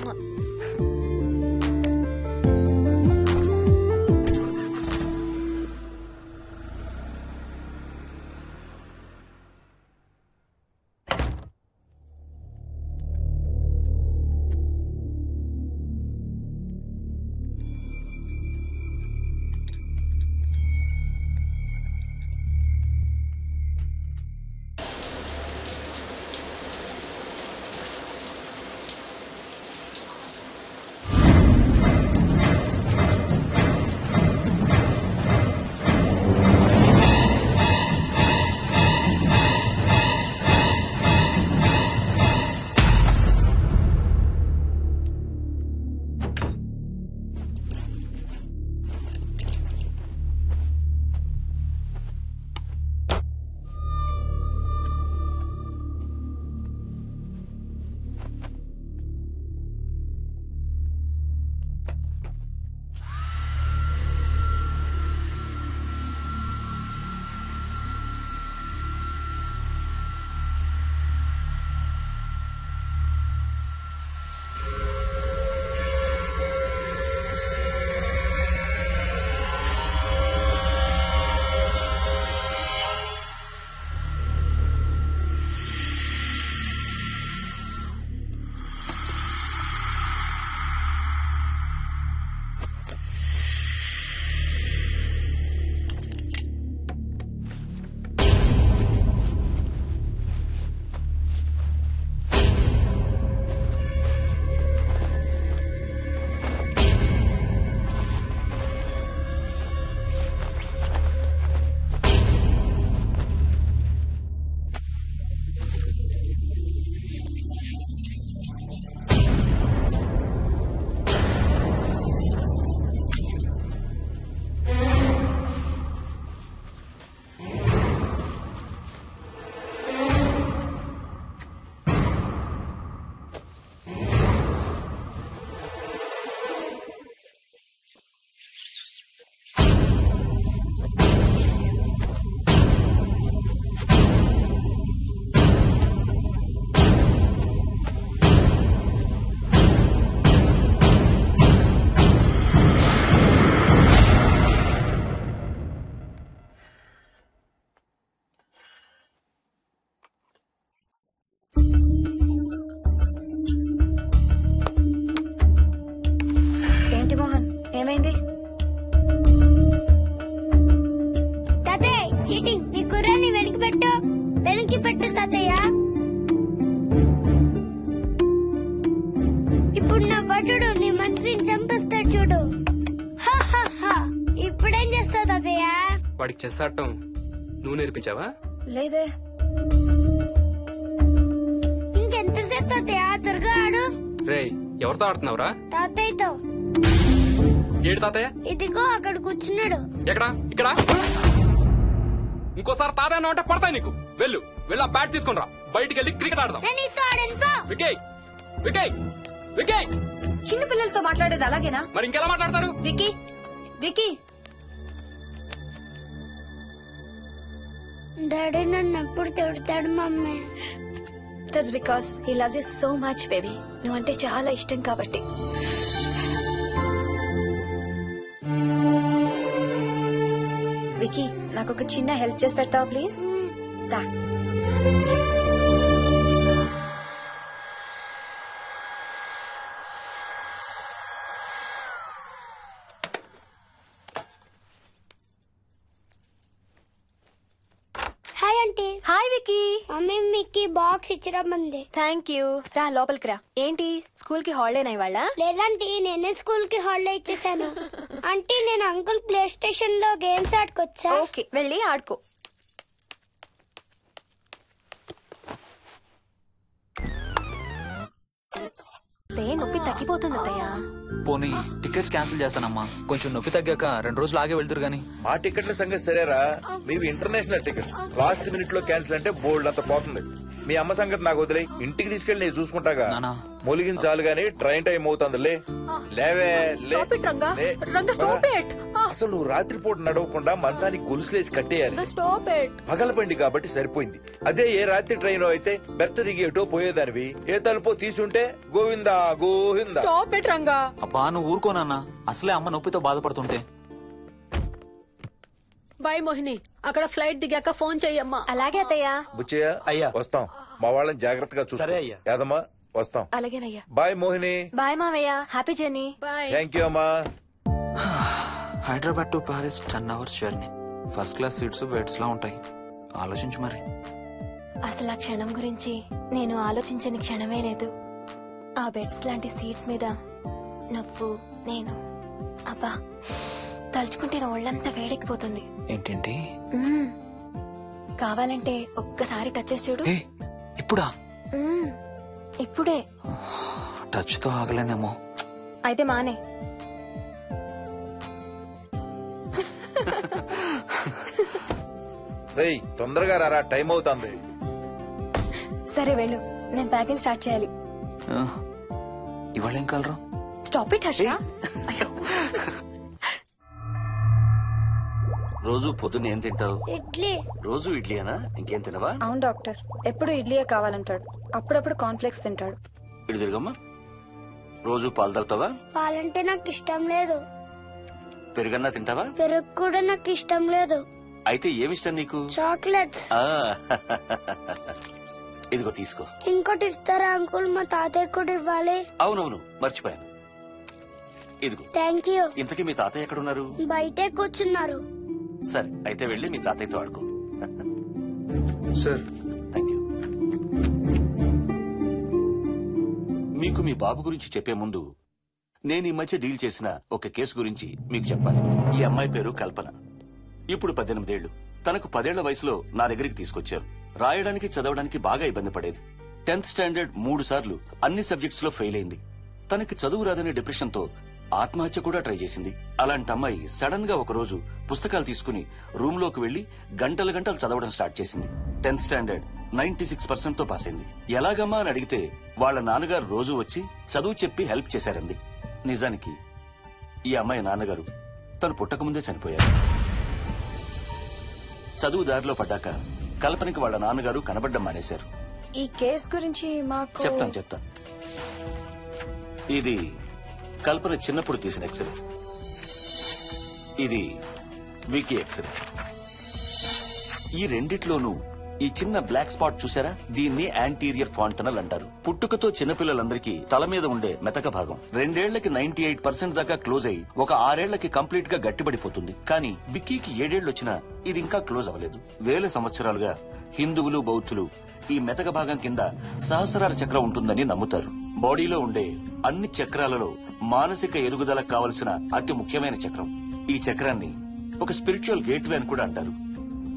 ఏంటి మోహన్, ఏమైంది? తాతయ్య చీటింగ్, నీ కుర్రాన్ని వెనక్కి పెట్టు, వెనక్కి పెట్టు తాతయ్య. ఇప్పుడు నా భటుడు నీ మంత్రిని చంపేస్తాడు చూడు. హా, హా, హా. ఇప్పుడేం చేస్తావు తాతయ్య? వాడికి చెస్ ఆడటం నువ్వు నేర్పించావా? లేదే. ఇంకెంతసేపు తాతయ్య? త్వరగా ఆడు. రేయ్, ఎవరితో ఆడుతున్నావురా? తాతయ్యతో. ఏడు తాతయ్య? ఇదిగో అక్కడ కూర్చున్నాడు. ఎక్కడా? ఇక్కడ. ఇంకోసారి తాతయ్య అంటే పడతాయి నీకు. వెళ్ళు వెళ్ళి ఆ బ్యాట్ తీసుకుని రా, బయటికి వెళ్ళి క్రికెట్ ఆడదాం. నేను నీతో ఆడను పో. వికయ్ వికయ్ వికయ్. చిన్న పిల్లలతో మాట్లాడేది అలాగేనా? మరి ఇంకెలా మాట్లాడతారు? Wiki, wiki. డాడీ నన్ను ఎప్పుడు తిడతాడు mummy. That's because he loves you so much baby. నువ్వంటే చాలా ఇష్టం కాబట్టి. వికీ, నాకు ఒక చిన్న హెల్ప్ చేసి పెడతావా ప్లీజ్? దా. Hi aunty. Aunty. Hi Vicky. Mummy మీకు బాక్స్ ఇచ్చిరమ్మంది. Thank you. రా లోపలికి రా. ఏంటి స్కూల్ కి హాలిడేనా ఇవాళ? లేదంటే నేనే స్కూల్ కి హాలిడే ఇచ్చేసాను. అంటే నేను అంకుల్ ప్లే స్టేషన్ లో గేమ్స్ ఆడుకోవచ్చా? ఓకే, వెళ్ళి ఆడుకో. నొప్పి తగ్గిపోతుంది అత్తయ్య. పోనీ టికెట్స్ క్యాన్సిల్ చేస్తానమ్మా. కొంచెం నొప్పి తగ్గాక 2 రోజులు ఆగే వెళ్తురు గానీ. మా టికెట్ల సంగతి సరేరా, మీవి ఇంటర్నేషనల్ టికెట్స్. లాస్ట్ మినిట్ లో క్యాన్సిల్ అంటే బోల్డ్ అంత పోతుంది. మీ అమ్మ సంగతి నాకు వదిలే, ఇంటికి తీసుకెళ్ళి నేను చూసుకుంటాగా. నానా. మొలిగించాలు గాని ట్రైన్ టైం అవుతుంది. లేవే లే. Stop it, Ranga. లే. Ranga, stop it. అసలు నువ్వు రాత్రిపూట నడవకుండా మంచానికి గొలుసులేసి కట్టేయాలి. Stop it. పగలబండి కాబట్టి సరిపోయింది. అదే ఏ రాత్రి ట్రైన్ అయితే బెర్త దిగి ఎటో పోయేదానివి. ఏ తలుపో తీసుంటే Govinda Govinda. Stop it, Ranga. అబ్బా నువ్వు ఊరుకోనన్నా, అసలే అమ్మ నొప్పితో బాధపడుతుంటే. బాయ్ మోహిని, అక్కడ ఫ్లైట్ దిగాక ఫోన్ చెయ్యమ్మా. అలాగే అత్తయ్య. బుచ్చయ్య అయ్యా. వస్తాం. మా వాళ్ళని జాగ్రత్తగా చూసుకో. సరే అయ్యా. యాదమ్మా వస్తాం. అలాగేనయ్యా. బాయ్ మోహిని. బాయ్ మావయ్య. Happy journey. Bye. Thank you అమ్మా. Hyderabad to Paris 10 hours journey. First class seats beds లా ఉంటాయి. ఆలోచించు మరి. అసలు ఆ క్షణం గురించి నేను ఆలోచించని క్షణమే లేదు. ఆ బెడ్స్ లాంటి సీట్స్ మీద నువ్వు నేను. అబ్బా తలుచుకుంటే నా ఒళ్ళంతా వేడెక్కిపోతుంది. ఏంటేంటి? మ్మ్. కావాలంటే ఒక్కసారి టచ్ చేసి చూడు. ఏ ఇప్పుడా? మ్మ్. ఇప్పుడే. టచ్ తో ఆగలేనేమో. అయితే మానే. రేయ్ తొందరగా రారా, టైం అవుతుంది. సరే వెళ్ళు, నేను ప్యాకింగ్ స్టార్ట్ చేయాలి. ఆ, ఇవాళ ఏం కలరు? Stop it Harsha. రోజు పొద్దున్న ఏం తింటావు? ఇడ్లీ. రోజు ఇడ్లీనా? ఇంకేం తినవా? అవును డాక్టర్, ఎప్పుడు ఇడ్లీయే కావాలంటాడు. అప్పుడప్పుడు కాన్ఫ్లెక్స్ తింటాడు. ఇటు తిరగమ్మా. రోజు పాలు తాగుతావా? పాలంటే నాకు ఇష్టం లేదు. పెరుగన్నా తింటావా? పెరుగు కూడా నాకు ఇష్టం లేదు. అయితే ఏమిష్టం నీకు? చాక్లెట్స్. ఆ, ఇదిగో తీసుకో. ఇంకోటి ఇస్తారా అంకుల్? మా తాతయ్య కూడా ఇవ్వాలి. అవునవును మర్చిపోయాను. ఇదిగో. Thank you. ఇంతకీ మీ తాతయ్య ఎక్కడున్నారు? బయటే కూర్చున్నారు. సరే అయితే వెళ్ళి మీ తాతయ్యతో ఆడుకో. Sir thank you. మీకు మీ బాబు గురించి చెప్పే ముందు నేను ఈ మధ్య డీల్ చేసిన ఒక కేసు గురించి మీకు చెప్పాలి. ఈ అమ్మాయి పేరు కల్పన. ఇప్పుడు 18 ఏళ్లు. తనకు 10 ఏళ్ల వయసులో నా దగ్గరికి తీసుకొచ్చారు. రాయడానికి చదవడానికి బాగా ఇబ్బంది పడేది. 10th స్టాండర్డ్ 3 సార్లు అన్ని సబ్జెక్ట్స్ లో ఫెయిల్ అయింది. తనకి చదువు రాదనే డిప్రెషన్ తో ఆత్మహత్య కూడా ట్రై చేసింది. అలాంటి అమ్మాయి సడన్ గా ఒక రోజు పుస్తకాలు తీసుకుని రూమ్ లోకి వెళ్లి గంటలు గంటలు చదవడం స్టార్ట్ చేసింది. 10th స్టాండర్డ్ 96% తో పాస్ అయింది. ఎలాగమ్మా అని అడిగితే వాళ్ళ నాన్నగారు రోజు వచ్చి చదువు చెప్పి హెల్ప్ చేశారంది. నిజానికి ఈ అమ్మాయి నాన్నగారు తను పుట్టకముందే చనిపోయారు. చదువు దారిలో పడ్డాక కల్పనకి వాళ్ళ నాన్నగారు కనబడ్డం మానేశారు. ఈ కేస్ గురించి మాకు చెప్తాను. ఇది కల్పన చిన్నప్పుడు తీసిన ఎక్స్రే. ఇది వికీ ఎక్స్రే. ఈ రెండిట్లోనూ ఈ చిన్న బ్లాక్ స్పాట్ చూసారా? దీన్ని యాంటీరియర్ ఫాంటనల్ అంటారు. పుట్టుకతో చిన్నపిల్లలందరికీ తల మీద ఉండే మెతక భాగం 2 ఏళ్లకి 98% దాకా క్లోజ్ అయి ఒక 6 ఏళ్లకి కంప్లీట్ గా గట్టిపడిపోతుంది. కానీ విక్కీకి 7 ఏళ్లు వచ్చినా ఇది ఇంకా క్లోజ్ అవ్వలేదు. వేల సంవత్సరాలుగా హిందువులు బౌద్ధులు ఈ మెతక భాగం కింద సహస్రార చక్రం ఉంటుందని నమ్ముతారు. బాడీలో ఉండే అన్ని చక్రాలలో మానసిక ఎదుగుదలకు కావలసిన అతి ముఖ్యమైన చక్రం. ఈ చక్రాన్ని ఒక స్పిరిచువల్ గేట్వే అని కూడా అంటారు.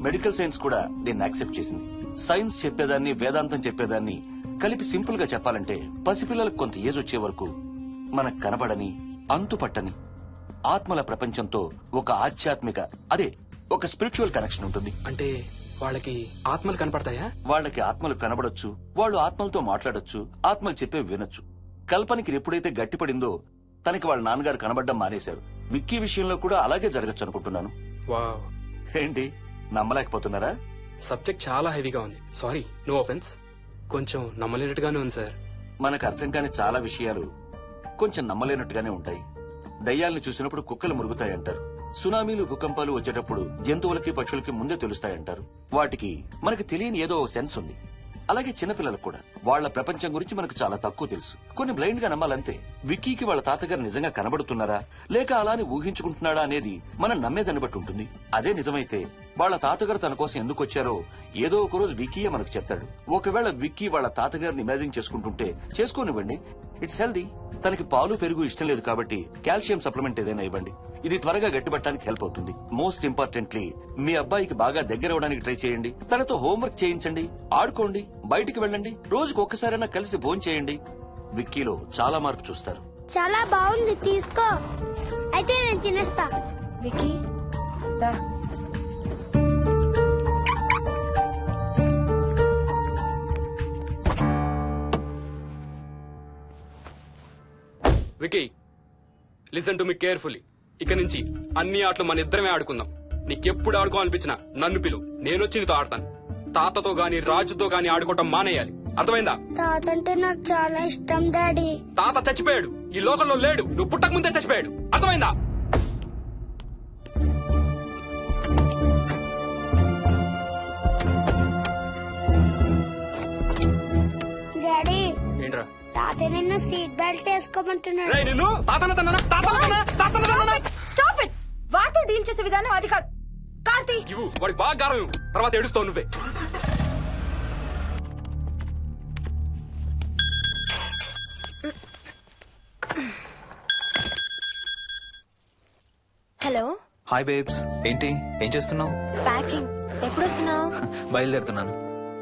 మెడికల్ సైన్స్ కూడా దీన్ని యాక్సెప్ట్ చేసింది. సైన్స్ చెప్పేదాన్ని వేదాంతం చెప్పేదాన్ని కలిపి సింపుల్ గా చెప్పాలంటే పసిపిల్లలకు కొంత ఏజ్ వచ్చే వరకు మనకు కనబడని అంతుపట్టని ఆత్మల ప్రపంచంతో ఒక ఆధ్యాత్మిక అదే ఒక స్పిరిచువల్ కనెక్షన్ ఉంటుంది. అంటే వాళ్ళకి ఆత్మలు కనపడతాయా? వాళ్ళకి ఆత్మలు కనబడొచ్చు, వాళ్ళు ఆత్మలతో మాట్లాడొచ్చు, ఆత్మలు చెప్పే వినొచ్చు. కల్పనకి ఎప్పుడైతే గట్టిపడిందో తనకి వాళ్ళ నాన్నగారు కనబడ్డం మానేశారు. విక్కీ విషయంలో కూడా అలాగే జరగచ్చు అనుకుంటున్నాను. వావ్, ఏంటి నమ్మలేకపోతున్నారా? సబ్జెక్ట్ చాలా హెవీగా ఉంది. Sorry, no offence. కొంచెం నమ్మలేనట్టుగానే ఉంది సార్. మనకు అర్థం కాని చాలా విషయాలు కొంచెం నమ్మలేనట్టుగానే ఉంటాయి. దయ్యాల్ని చూసినప్పుడు కుక్కలు మురుగుతాయంటారు. సునామీలు భూకంపాలు వచ్చేటప్పుడు జంతువులకి పక్షులకి ముందే తెలుస్తాయంటారు. వాటికి మనకి తెలియని ఏదో సెన్స్ ఉంది. అలాగే చిన్నపిల్లలకు కూడా వాళ్ల ప్రపంచం గురించి మనకు చాలా తక్కువ తెలుసు. కొన్ని బ్లైండ్ గా నమ్మాలంతే. విక్కీకి వాళ్ళ తాతగారు నిజంగా కనబడుతున్నారా లేక అలానే ఊహించుకుంటున్నాడా అనేది మనం నమ్మేదాన్ని బట్టి ఉంటుంది. అదే నిజమైతే వాళ్ళ తాతగారు తన కోసం ఎందుకు వచ్చారో ఏదో ఒక రోజు విక్కీయే మనకు చెప్తాడు. ఒకవేళ విక్కీ వాళ్ళ తాతగారిని ఇమాజిన్ చేసుకుంటుంటే చేసుకోనివ్వండి, ఇట్స్ హెల్దీ. తనకి పాలు పెరుగు ఇష్టం లేదు కాబట్టి కాల్షియం సప్లిమెంట్ ఏదైనా ఇవ్వండి. ఇది త్వరగా గట్టిపట్టడానికి హెల్ప్ అవుతుంది. మోస్ట్ ఇంపార్టెంట్లీ మీ అబ్బాయికి బాగా దగ్గర అవడానికి ట్రై చేయండి. తనతో హోంవర్క్ చేయించండి, ఆడుకోండి, బయటికి వెళ్ళండి, రోజుకు ఒక్కసారైనా కలిసి భోజనం చేయండి. విక్కీలో చాలా మార్పు చూస్తారు. చాలా బాగుంది, తీసుకో. అయితే నేను తినేస్తా. విక్కీ దా. Vicky, listen to me carefully. ఇక నుంచి అన్ని ఆటలు మన ఇద్దరమే ఆడుకుందాం. నీకెప్పుడు ఆడుకోవాలనిపించినా నన్ను పిలు, నేనొచ్చి నీతో ఆడతాను. తాతతో గాని రాజుతో గాని ఆడుకోవటం మానేయాలి, అర్థమైందా? తాత అంటే నాకు చాలా ఇష్టం డాడీ. తాత చచ్చిపోయాడు, ఈ లోకంలో లేడు. నువ్వు పుట్టక ముందే చచ్చిపోయాడు, అర్థమైందా? డాడీ ఏంట్రా? తాత నిన్ను సీట్ బెల్ట్ వేసుకోమంటున్నాడు. రేయ్, నిన్ను స్టాప్ ఇట్. వాడితో డీల్ చేసే విధానం అది కాదు. కార్తీ, ఇవ్వు, వాడికి బాగా గారం ఇవ్వు, తర్వాత ఏడుస్తావు నువ్వే. Hello, hi babes. ఏంటి, ఏం చేస్తున్నావు? ప్యాకింగ్. ఎప్పుడు వస్తున్నావు? బయలుదేరుతున్నాను.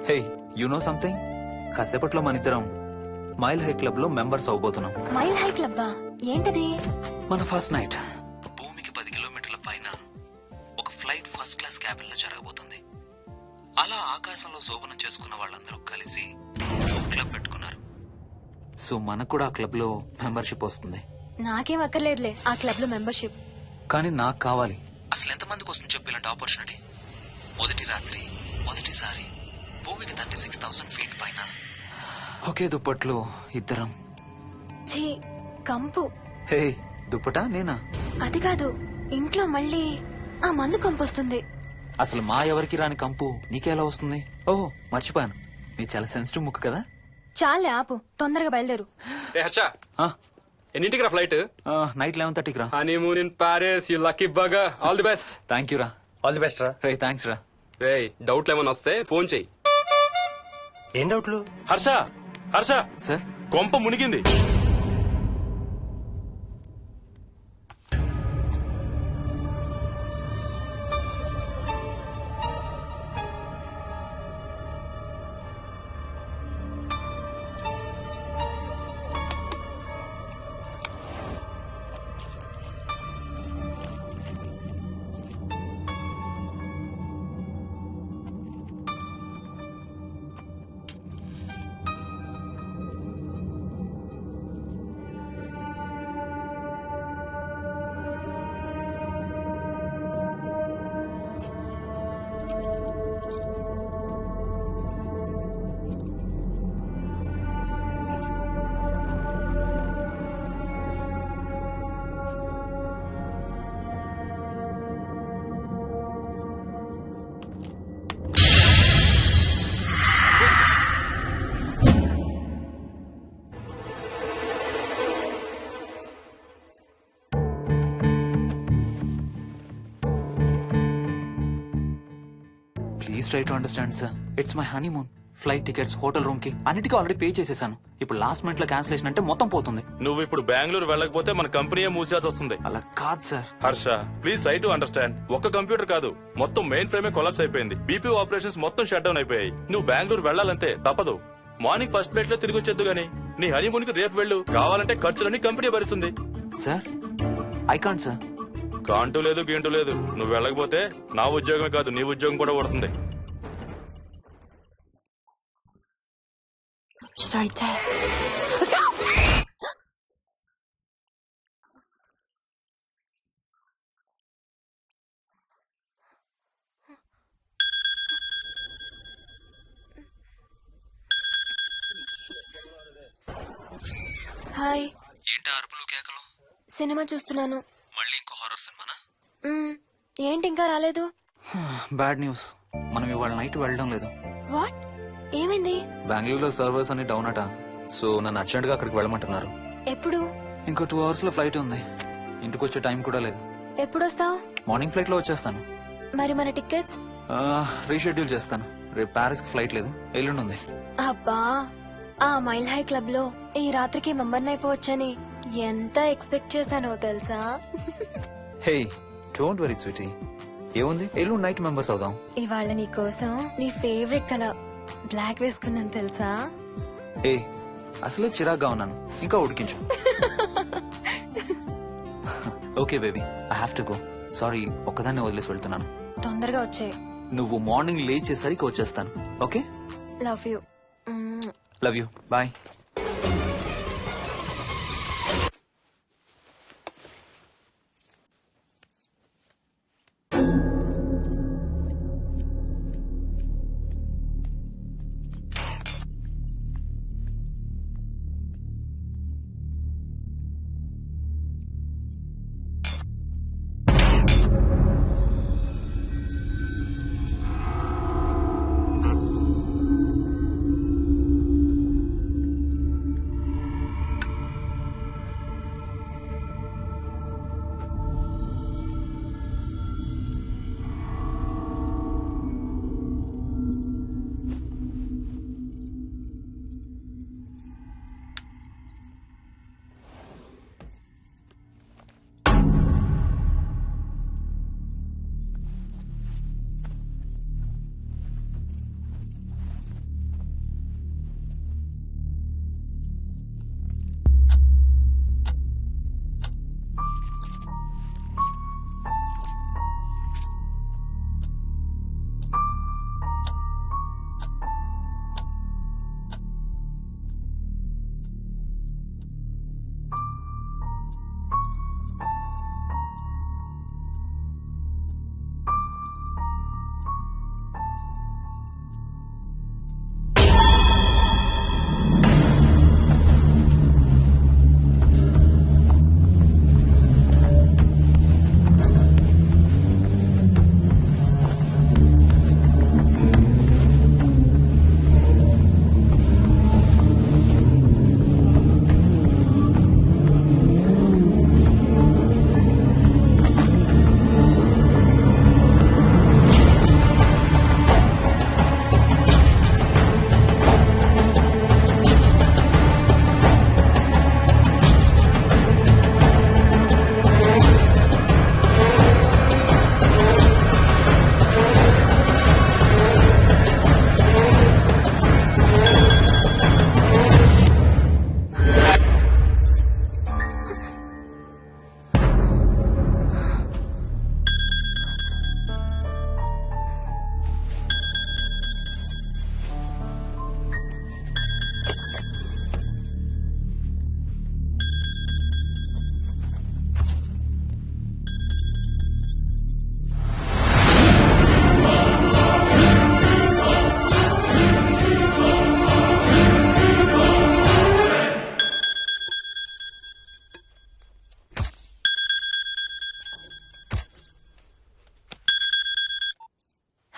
Hey, you know something? కాసేపట్లో మన ఇద్దరం మైల్ హై క్లబ్ లో మెంబర్స్ అవబోతున్నాం. మైల్ హై క్లబ్బా? ఏంటది? మన ఫస్ట్ నైట్ భూమికి 10 కిలోమీటర్ల పైన ఒక ఫ్లైట్ ఫస్ట్ క్లాస్ క్యాబిన్ లో జరగబోతుంది. అలా ఆకాశంలో శోభనం చేసుకున్న వాళ్ళందరూ కలిసి క్లబ్ పెట్టుకున్నారు. సో మనకు కూడా ఆ క్లబ్ లో మెంబర్షిప్ వస్తుంది. నాకేం అక్కర్లేదులే ఆ క్లబ్ లో మెంబర్షిప్. కానీ నాకు కావాలి. అసలు ఎంతమందికి వస్తుంది చెప్పు ఇలాంటి ఆపర్చునిటీ? మొదటి రాత్రి, మొదటిసారి భూమికి 36,000 ఫీట్ పైన ఒకే దుప్పట్లో ఇద్దరం. ఛీ, కంపు. హే, దుప్పటా నేనా? అది కాదు, ఇంట్లో మళ్ళీ ఆ మందు కంపొస్తుంది. అసలు మా ఎవరికి రాని కంపు నీకెలా వస్తుంది? ఓహో, మర్చిపోయాను, నీ చాలా సెన్సిటివ్ ముక్కు కదా. చాలే ఆపు, తొందరగా బయలుదేరు. ఏ హర్ష, ఎన్నింటికి రా ఫ్లైట్? నైట్ 11:30కి రా. Honeymoon in Paris, you lucky bugger. All the best. Thank you రా. ఆల్ ది బెస్ట్ రా. రే, థ్యాంక్స్ రా. రే, డౌట్లు ఏమైనా వస్తే ఫోన్ చెయ్యి. ఏం డౌట్లు? హర్ష, హర్ష, సార్, కొంప మునిగింది. Please try to understand sir. It's my honeymoon. Flight tickets, hotel room కి అన్నిటికీ ఆల్రెడీ పే చేసేసాను. ఇప్పుడు లాస్ట్ మినిట్ లో క్యాన్సిలేషన్ అంటే మొత్తం పోతుంది. నువ్వు ఇప్పుడు బెంగళూరు వెళ్ళకపోతే మన కంపెనీ మూసేయాల్సి వస్తుంది. అలా కాదు sir. Harsha, please try to understand. ఒక్క కంప్యూటర్ కాదు, మొత్తం మెయిన్ ఫ్రేమే కొలాప్స్ అయిపోయింది. బీపీ ఆపరేషన్స్ మొత్తం షట్ డౌన్ అయిపోయాయి. నువ్వు బెంగళూరు వెళ్ళాలంటే తప్పదు. మార్నింగ్ ఫస్ట్ ఫ్లైట్ లో తిరిగి వచ్చేద్దు గానీ నీ హనీమూన్ కి రేపు వెళ్ళు. కావాలంటే ఖర్చులన్నీ కంపెనీ భరిస్తుంది. Sir, I can't sir. కాంటూ లేదు, గీంటూ లేదు. నువ్వు వెళ్ళకపోతే నా ఉద్యోగమే కాదు, నీ ఉద్యోగం కూడా పడుతుంది. Right there. హాయ్. ఏంటి అరుపులు కేకలు? సినిమా చూస్తున్నాను. మళ్ళీ ఇంకో హారర్ సినిమానా? ఏంటి ఇంకా రాలేదు? బ్యాడ్ న్యూస్, మనం ఇవాళ నైట్ వెళ్ళడం లేదు. వాట్? ఏమైంది? బెంగళూరులో సర్వర్స్ అన్ని డౌన్ అట. సో నన్ను అర్జెంట్ గా అక్కడికి వెళ్ళమంటున్నారు. ఎప్పుడు? ఇంకో 2 hours లో ఫ్లైట్ ఉంది. ఇంటికి వచ్చే టైం కూడా లేదు. ఎప్పుడు వస్తావు? మార్నింగ్ ఫ్లైట్ లో వచ్చేస్తాను. మరి మన టికెట్స్? రీషెడ్యూల్ చేస్తాను. రేపు ప్యారిస్ కి ఫ్లైట్ లేదు, ఎల్లుండి ఉంది. అబ్బా, ఆ మైల్ హై క్లబ్ లో ఈ రాత్రికి మెంబర్ని అయిపోవచ్చని ఎంత ఎక్స్పెక్ట్ చేశానో తెలుసా? హే డోంట్ వరీ స్వీటీ, ఏముంది ఎల్లుండి నైట్ మెంబర్స్ అవుదాం. ఇవాళ నీ కోసం నీ ఫేవరెట్ కలర్ బ్లాక్ వేసుకున్నాను తెలుసా? ఏ అసలే చిరాగ్గా ఉన్నాను, ఇంకా ఉడికించు. Okay baby, I have to go. Sorry, ఒక్కదాన్ని వదిలేసి వెళ్తున్నాను. తొందరగా వచ్చే. నువ్వు మార్నింగ్ లేచేసరికి వచ్చేస్తాను. Okay, love you. Love you, bye.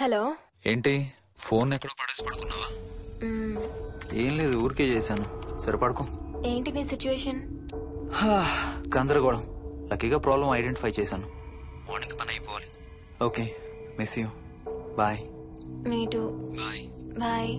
Hello. ఏంటి ఫోన్ ఎక్కడో పడేసి పడుకున్నావా? ఏం లేదు, ఊరికే చేశాను. సరే పడుకో. ఏంటి నీ సిచ్యువేషన్? గందరగోళం. లక్కీగా ప్రాబ్లం ఐడెంటిఫై చేశాను. మార్నింగ్ పని అయిపోవాలి. Okay, miss you. Bye. Me too. Bye. Bye.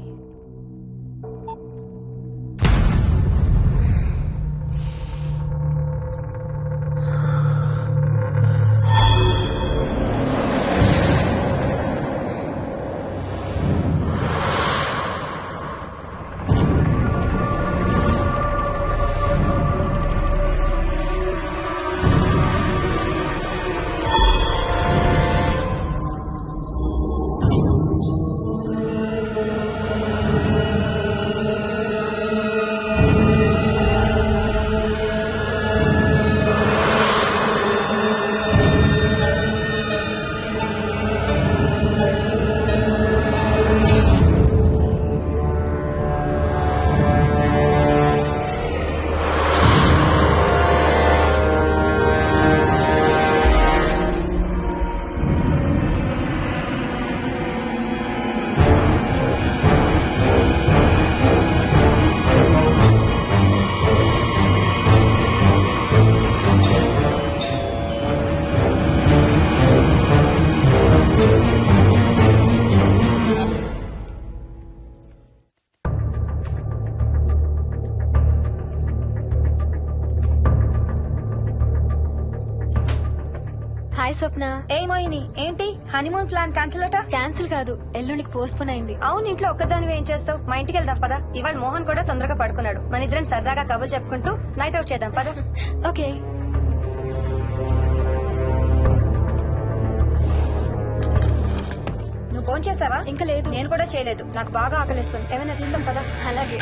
Swapna. ఏ మోహిని, ఏంటి హనీమూన్ ప్లాన్ క్యాన్సిల్ అట? క్యాన్సిల్ కాదు, ఎల్లుండికి పోస్ట్ పోన్ అయింది. అవును, ఇంట్లో ఒక్కదానివే ఏం చేస్తావు? మా ఇంటికి వెళ్దాం పదా. ఇవాళ మోహన్ కూడా తొందరగా పడుకున్నాడు. మన ఇద్దరం సరదాగా కబుర్లు చెప్పుకుంటూ నైట్ అవుట్ చేద్దాం పదా. ఓకే. నువ్వు ఫోన్ చేసావా? ఇంకా లేదు. నేను కూడా చేయలేదు. నాకు బాగా ఆకలిస్తుంది. ఏమైనా తిందాం పదా. అలాగే.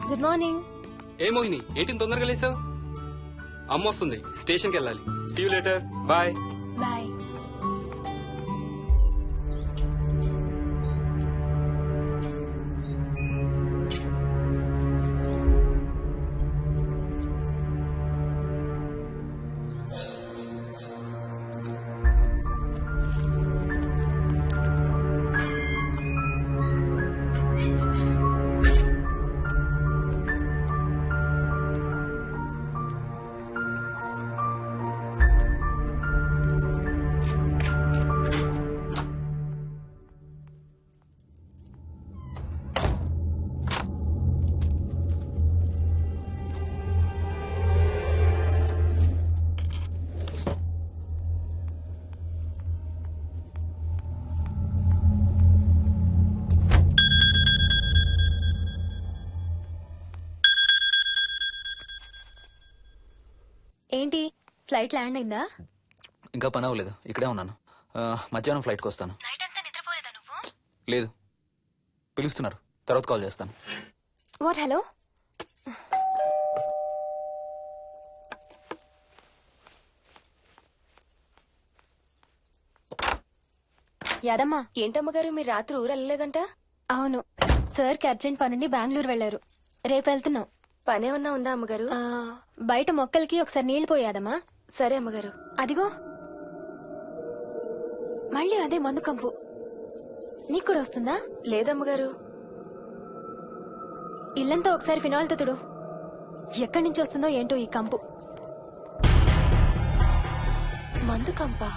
Good morning. ఏ మోహిని, ఏంటి తొందరగా లేసావు? అమ్మ వస్తుంది, స్టేషన్కి వెళ్ళాలి. See you later. Bye. Bye. ఏంటి, ఫ్లైట్ ల్యాండ్ అయిందా? ఇంకా పని అవ్వలేదు, ఇక్కడే ఉన్నాను. మధ్యాహ్నం ఫ్లైట్కి వస్తాను. నైట్ అంతా నిద్రపోలేదా నువ్వు? లేదు, పిలుస్తున్నారు, తర్వాత కాల్ చేస్తాను. వాట్? హలో. యాదమ్మా. ఏంటమ్మగారు, మీరు రాత్రి ఊరు వెళ్ళలేదంట? అవును, సార్కి అర్జెంట్ పనుండి బెంగళూరు వెళ్లారు. రేపు వెళ్తున్నాం. పనేమన్నా ఉందా అమ్మగారు? బయట మొక్కలకి ఒకసారి నీళ్లు పోయాదమ్మా. సరే అమ్మగారు. అదిగో మళ్ళీ అదే మందు కంపు. నీకు కూడా వస్తుందా? లేదమ్మగారు. ఇల్లంతా ఒకసారి ఫినాయిల్ తో తుడు. ఎక్కడి నుంచి వస్తుందో ఏంటో ఈ కంపు. మందు కంపా?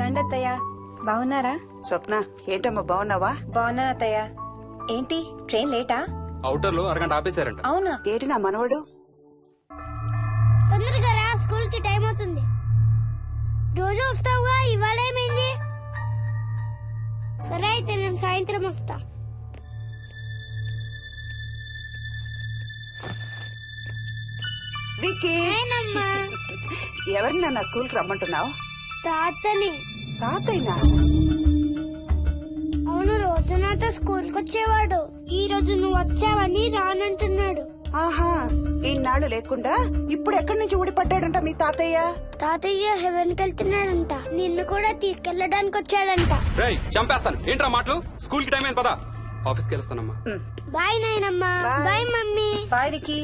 రండి అత్తయ్య. బాగున్నారా? స్వప్న, ఏంటమ్మా బాగున్నావా? బాగున్నాను అత్తయ్య. ఏంటి ట్రైన్ లేటా? అవుటర్ లో అరగంట ఆపేశారంట. అవునా? ఏంటి నా మనవడు? తొందరగా రా, స్కూల్ కి టైం అవుతుంది. రోజు వస్తావుగా, ఇవాళ ఏమైంది? సరే అయితే నేను సాయంత్రం వస్తా. విక్కీ, ఎవరిని నా స్కూల్ కి రమ్మంటున్నావు? తాతని. తాతయ్యనా? అవును, రోజు నాతో స్కూల్ కి వచ్చేవాడు. ఈ రోజు నువ్వు వచ్చావని రానంటున్నాడు. ఆహా, ఇన్నాళ్ళు లేకుండా ఇప్పుడు ఎక్కడి నుంచి ఊడిపడ్డాడంట మీ తాతయ్య? తాతయ్య హెవెన్ కి వెళ్తున్నాడంట. నిన్ను కూడా తీసుకెళ్లడానికి వచ్చాడంట. రేయ్, చంపేస్తాను. ఏంట్రా మాటలు? స్కూల్ కి టైం అయింది, పదా. ఆఫీస్కి వెళ్తానమ్మా. బాయ్ నాయనమ్మా. Bye mummy. బాయ్ వికీ.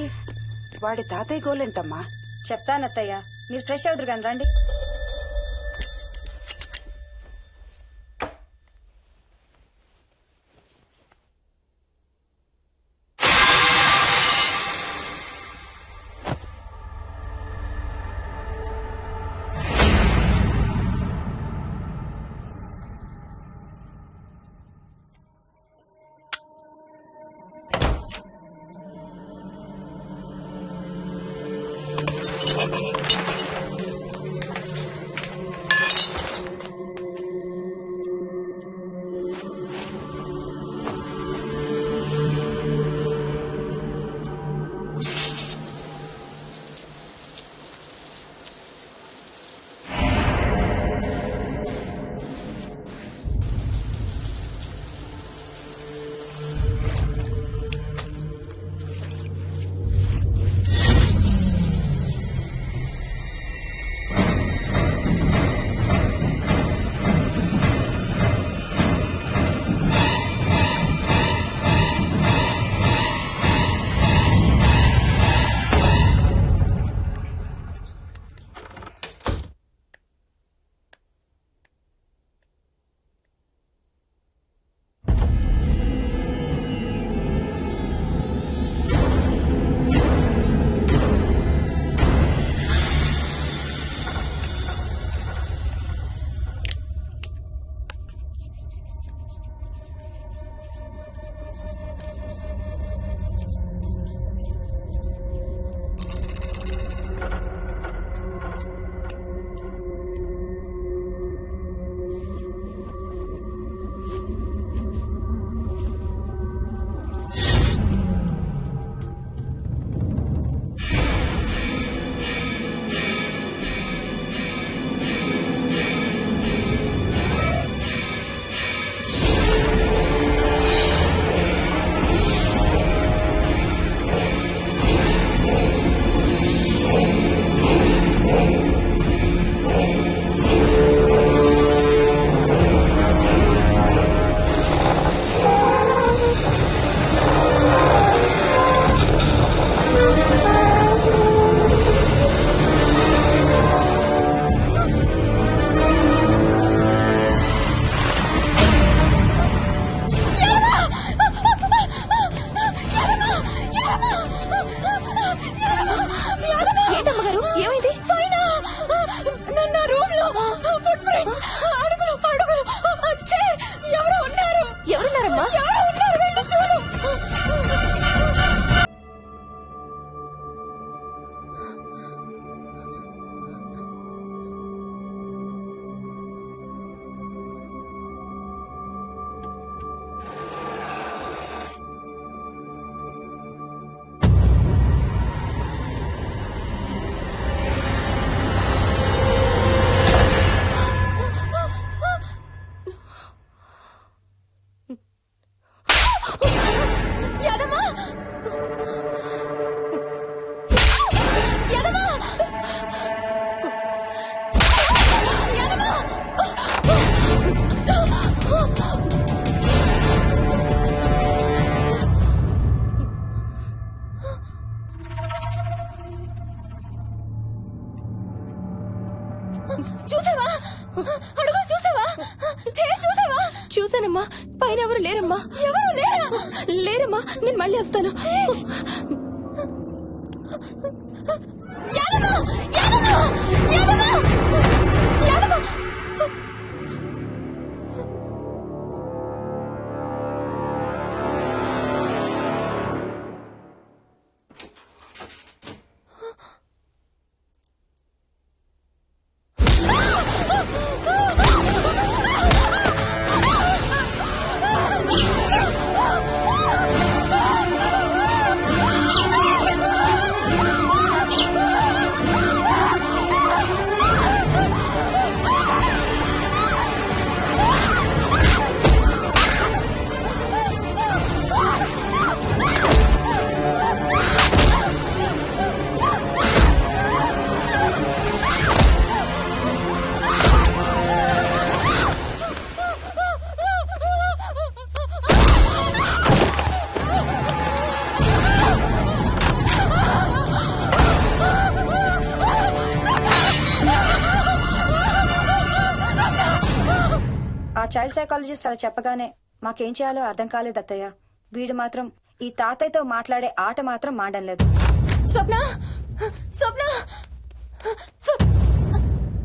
వాడి తాతయ్య గోలేంటమ్మా? చెప్తానత్తయ్య, మీరు ఫ్రెష్ అవుతురు కానీ రండి. చూసావా అడుగు చూసావా చూసావా? చూసానమ్మా, పైన ఎవరు లేరమ్మా. ఎవరు లేరా? లేరమ్మా, నేను మళ్ళీ వస్తాను. యాదమ్మ! యాదమ్మ! యాదమ్మ! యాదమ్మ! ఆ చైల్డ్ సైకాలజిస్ట్ అలా చెప్పగానే మాకేం చేయాలో అర్థం కాలేదు అత్తయ్య. వీడు మాత్రం ఈ తాతయ్యతో మాట్లాడే ఆట మాత్రం మాడం లేదు. స్వప్న! స్వప్న!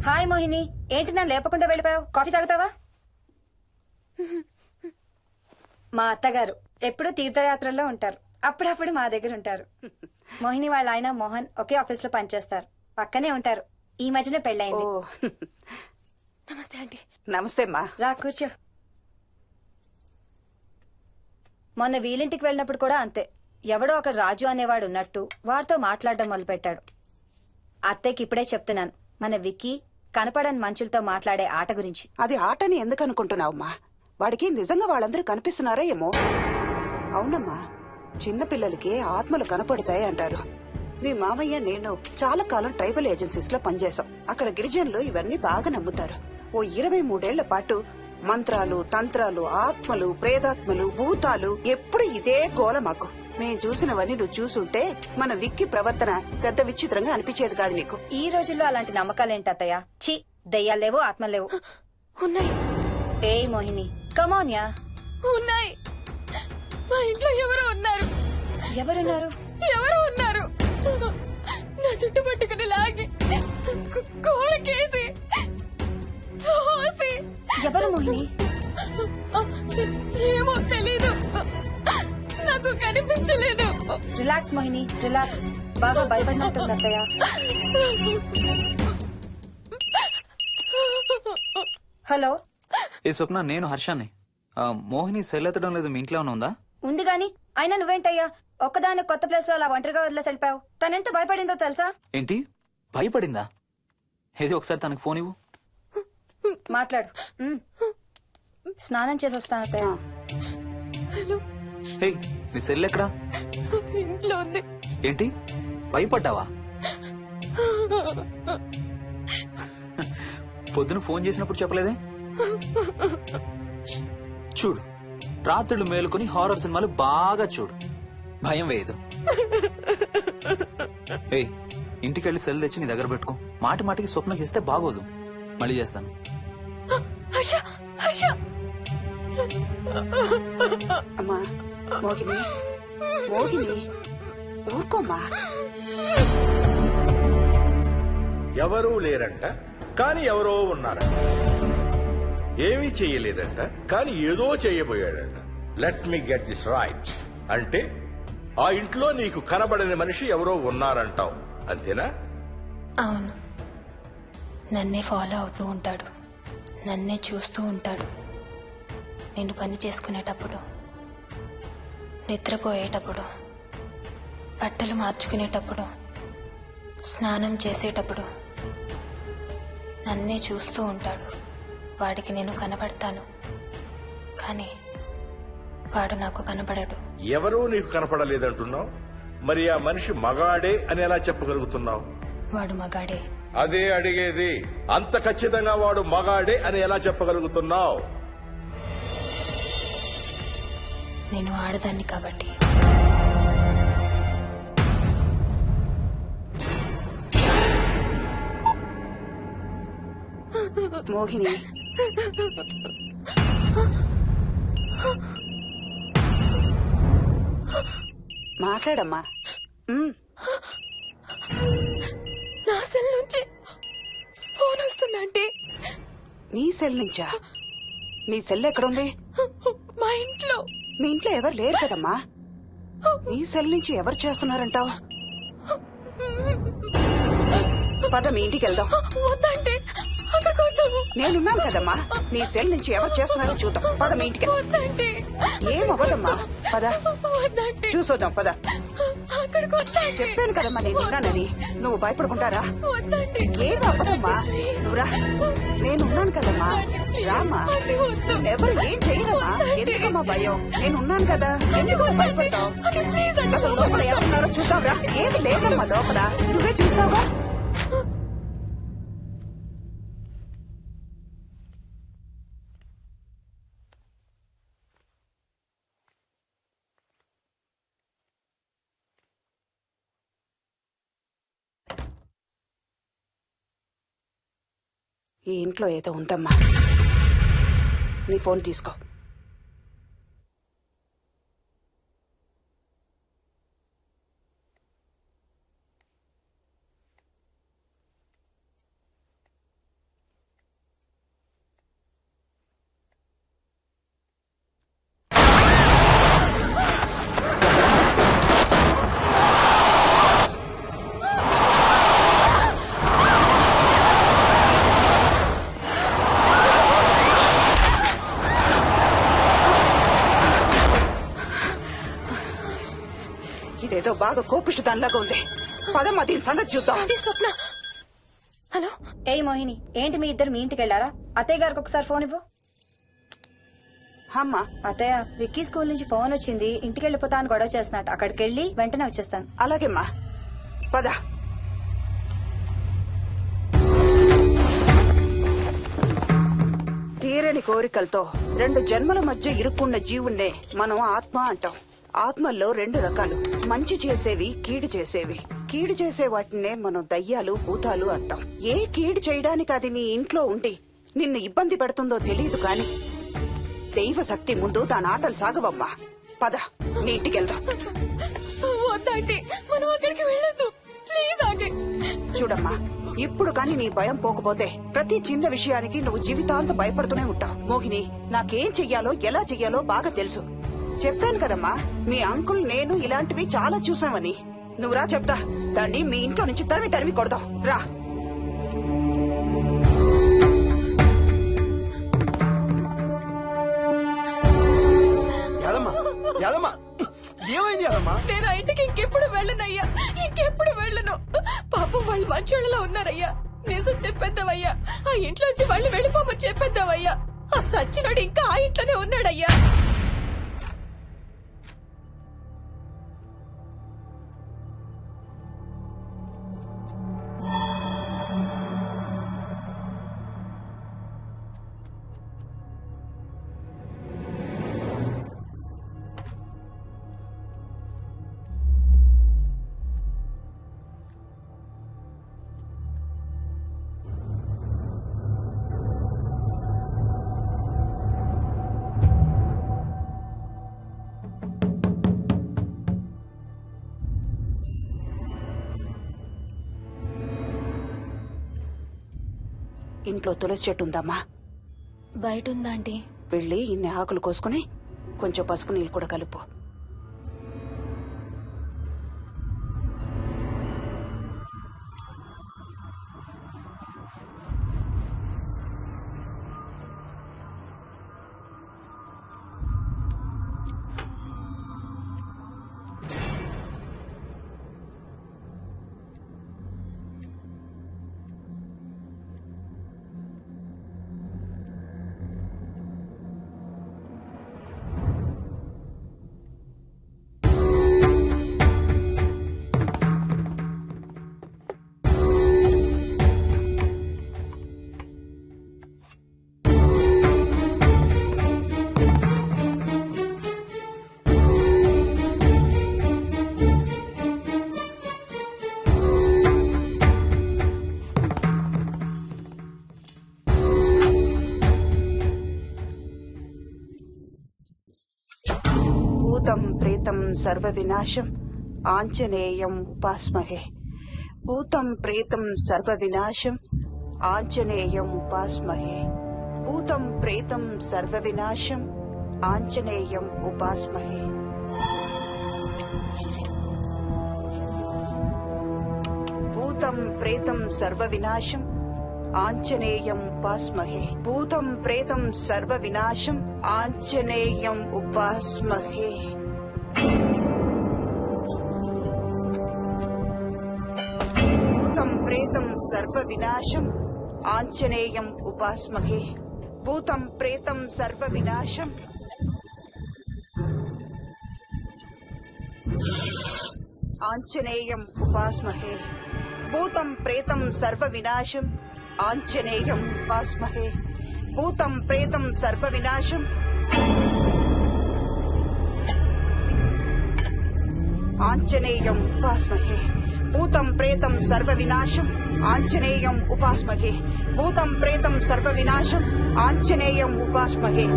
హాయ్ మోహిని, ఏంటి నన్ను లేపకుండా వెళ్ళిపోయావు? కాఫీ తాగుతావా? మా అత్తగారు ఎప్పుడూ తీర్థయాత్రల్లో ఉంటారు, అప్పుడప్పుడు మా దగ్గర ఉంటారు. మోహిని వాళ్ళ ఆయన మోహన్ ఒకే ఆఫీస్ లో పనిచేస్తారు, పక్కనే ఉంటారు. ఈ మధ్యన పెళ్ళైంది. నమస్తే ఆంటీ. నమస్తే అమ్మా. రా కూర్చో. మొన్న వీలింటికి వెళ్ళినప్పుడు కూడా అంతే. ఎవడో ఒక రాజు అనేవాడు ఉన్నట్టు వాడితో మాట్లాడడం మొదలుపెట్టాడు. అత్తయ్యకి ఇప్పుడే చెప్తున్నాను, మన విక్కీ కనపడని మనుషులతో మాట్లాడే ఆట గురించి. అది ఆటని ఎందుకు అనుకుంటున్నావమ్మా? వాడికి నిజంగా వాళ్ళందరూ కనిపిస్తున్నారా ఏమో. అవునమ్మా, చిన్నపిల్లలకి ఆత్మలు కనపడతాయి అంటారు. మీ మామయ్య నేను చాలా కాలం ట్రైబల్ ఏజెన్సీస్ లో పనిచేశాం. అక్కడ గిరిజనులు ఇవన్నీ బాగా నమ్ముతారు. ఓ 23 ఏళ్ల పాటు మంత్రాలు, తంత్రాలు, ఆత్మలు, ప్రేతాత్మలు, భూతాలు, ఎప్పుడు ఇదే గోల మాకు. మేం చూసినవన్నీ నువ్వు చూసుంటే మన విక్కి ప్రవర్తన పెద్ద విచిత్రంగా అనిపించేది కాదు నీకు. ఈ రోజుల్లో అలాంటి నమ్మకాలేంటి అత్తయ్య? ఛీ, దెయ్యాలు లేవు, ఆత్మలు లేవు. ఉన్నాయి. ఏ మోహిని, కమోన్యా. ఉన్నాయి. మా ఇంట్లో ఎవరో ఉన్నారు. ఎవరున్నారు? ఎవరు ఉన్నారు? నా చుట్టు పట్టుకుని లాగి కోళ్ళకేసి తోసి. ఎవరు మోహిని? ఏమో తెలీదు, నాకు కనిపించలేదు. Relax Mohini, relax. బాగా భయపడినట్టుంది అత్తయ్య. హలో. ఏ స్వప్న, నేను హర్షాన్ని. మోహిని సెల్ ఎత్తడం లేదు, మీ ఇంట్లో ఉందా? ఉంది గాని అయినా నువ్వేంటయ్యా ఒక్కదాని కొత్త ప్లేస్ లో అలా ఒంటరిగా వదిలేసి వెళ్ళిపోయావు? తనెంత భయపడిందో తెలుసా? ఏంటి, భయపడిందా? ఏది ఒకసారి తనకు ఫోన్ ఇవ్వు. మాట్లాడు. స్నానం చేసి వస్తాను అత్తయ్య. హే, నీ సెల్ ఎక్కడా? ఇంట్లో ఉంది. ఏంటి, భయపడ్డావా? పొద్దున ఫోన్ చేసినప్పుడు చెప్పలేదే? చూడు, రాత్రులు మేలుకొని హారర్ సినిమాలు బాగా చూడు, భయం వేయదు. ఏ, ఇంటికెళ్ళి సెల్ తెచ్చి నీ దగ్గర పెట్టుకో. మాటి మాటికి స్వప్నం చేస్తే బాగోదు. మళ్ళీ చేస్తాను. అమ్మా మోహిని, మోహిని ఊరుకోమ్మా. ఎవరూ లేరంట, కానీ ఎవరో ఉన్నారంట. ఏమీ చెయ్యలేదంట, కానీ ఏదో చేయబోయాడంట. Let me get this right. అంటే ఆ ఇంట్లో నీకు కనబడని మనిషి ఎవరో ఉన్నారంటావు, అంతేనా? అవును, నన్నే ఫాలో అవుతూ ఉంటాడు, నన్నే చూస్తూ ఉంటాడు. నేను పని చేసుకునేటప్పుడు, నిద్రపోయేటప్పుడు, బట్టలు మార్చుకునేటప్పుడు, స్నానం చేసేటప్పుడు నన్నే చూస్తూ ఉంటాడు. వాడికి నేను కనబడతాను, కానీ వాడు నాకు కనబడడు. ఎవరూ నీకు కనపడలేదంటున్నావు, మరి ఆ మనిషి మగాడే అని ఎలా చెప్పగలుగుతున్నావు? వాడు మగాడే. అదే అడిగేది, అంత ఖచ్చితంగా వాడు మగాడే అని ఎలా చెప్పగలుగుతున్నావు? నేను ఆడదాన్ని కాబట్టి. మోహిని మాట్లాడమ్మా. నా సెల్ నుంచి ఫోన్ వస్తుందంటే నీ సెల్ నుంచా? నీ సెల్ ఎక్కడుంది? మా ఇంట్లో. మీ ఇంట్లో ఎవరు లేరు కదమ్మా. నీ సెల్ నుంచి ఎవరు చేస్తున్నారంటావు? పద మీ ఇంటికి వెళ్దాం. వద్దంటే అక్కడికి వద్దాము. నేనున్నాను కదమ్మా. నీ సెల్ నుంచి ఎవరు చేస్తున్నారో చూద్దాం. పద మీ ఇంటికి. వద్దంటే ఏం అవ్వదమ్మా. పద వద్దంటే చూసొద్దాం. పద. అక్కడికి వద్దంటే. చెప్పాను కదమ్మా నేనున్నానని. నువ్వు భయపడుకుంటారా? వద్దంటే ఏం అవ్వదమ్మా. నువ్వురా. నేనున్నాను కదమ్మా. రామ్మా. ఎవరు ఏం చెయ్యరమ్మా. ఎందుకమ్మా భయం? నేనున్నాను కదా. ఎందుకు భయపడతావు? అసలు లోపల ఎవరున్నారో చూద్దాంరా. ఏమి లేదమ్మా లోపల. నువ్వే చూస్తావా? ఈ ఇంట్లో ఏదో ఉందమ్మా. నీ ఫోన్ తీసుకో. ఇదేదో బాగా కోపిష్టి దానిలాగా ఉంది. పదమ్మా దీని సంగతి చూద్దాం. స్వప్న. హలో. ఏయ్ మోహిని, ఏంటి మీ ఇద్దరు మీ ఇంటికి వెళ్లారా? అత్తయ్య గారికి ఒకసారి ఫోన్ ఇవ్వు. అమ్మా. అత్తయ్య, విక్కీ స్కూల్ నుంచి ఫోన్ వచ్చింది. ఇంటికి వెళ్ళిపోతా అని గొడవ చేస్తున్నట్టు. అక్కడికి వెళ్ళి వెంటనే వచ్చేస్తాను. అలాగేమ్మా. పద. తీరని కోరికలతో 2 జన్మల మధ్య ఇరుక్కున్న జీవుణ్ణే మనం ఆత్మ అంటాం. ఆత్మల్లో 2 రకాలు. మంచి చేసేవి, కీడు చేసేవి. కీడు చేసే వాటినే మనం దయ్యాలు, భూతాలు అంటాం. ఏ కీడు చేయడానికి అది నీ ఇంట్లో ఉండి నిన్ను ఇబ్బంది పెడుతుందో తెలియదు కాని దైవ శక్తి ముందు దాని ఆటలు సాగవమ్మా. పద నీ ఇంటికి వెళ్దాం. వద్దంటే మనం అక్కడికి వెళ్ళొద్దు. ప్లీజ్ అంటే. చూడమ్మా, ఇప్పుడు కాని నీ భయం పోకపోతే ప్రతి చిన్న విషయానికి నువ్వు జీవితాంతం భయపడుతూనే ఉంటావు. మోహిని, నాకేం చెయ్యాలో ఎలా చెయ్యాలో బాగా తెలుసు. చెప్పాను కదమ్మా, మీ అంకుల్ నేను ఇలాంటివి చాలా చూసామని. నువ్వు రా చెప్తా. దాన్ని మీ ఇంట్లో నుంచి తరిమి తరిమి కొడదాం. రా. ఏమైంది యాదమ్మా? నేను ఆ ఇంటికి ఇంకెప్పుడు వెళ్ళనయ్యా. ఇంకెప్పుడు వెళ్ళను. పాపం వాళ్ళు మంచోళ్ళలో ఉన్నారయ్యా. నిజం చెప్పేద్దామయ్యా. ఆ ఇంట్లోంచి వాళ్ళు వెళ్ళిపోమని చెప్పేద్దామయ్యా. ఆ సచ్చినోడు ఇంకా ఆ ఇంట్లోనే ఉన్నాడయ్యా. ఇంట్లో తులసి చెట్టు ఉందమ్మా. బయట ఉందా ఆంటీ? వెళ్ళి ఇన్ని ఆకులు కోసుకుని కొంచెం పసుపు నీళ్ళు కూడా కలుపు. సర్వ వినాశం ఆంజనేయం ఉపాస్మహే. భూతం ప్రేతం సర్వ వినాశం ఆంజనేయం ఉపాస్మహే. భూతం ప్రేతం సర్వ వినాశం ఆంజనేయం ఉపాస్మహే. భూతం ప్రేతం సర్వ వినాశం ఆంజనేయం ఉపాస్మహే. భూతం ప్రేతం సర్వ వినాశం ఆంజనేయం ఉపాస్మహే. భూతం ప్రేతం సర్వ వినాశం ఆంజనేయం ఉపాస్మహే. భూతం ప్రేతం సర్వ వినాశం ఆంజనేయం ఉపాస్మహే. భూతం ప్రేతం సర్వ వినాశం ఆంజనేయం ఉపాస్మహే. భూతం ప్రేతం సర్వ వినాశం ఆంజనేయం ఉపాస్మహే. భూతం ప్రేతం సర్వ వినాశం ఆంజనేయం ఉపాస్మహే. భూతం ప్రేతం సర్వ వినాశం ఆంజనేయం ఉపాస్మహే.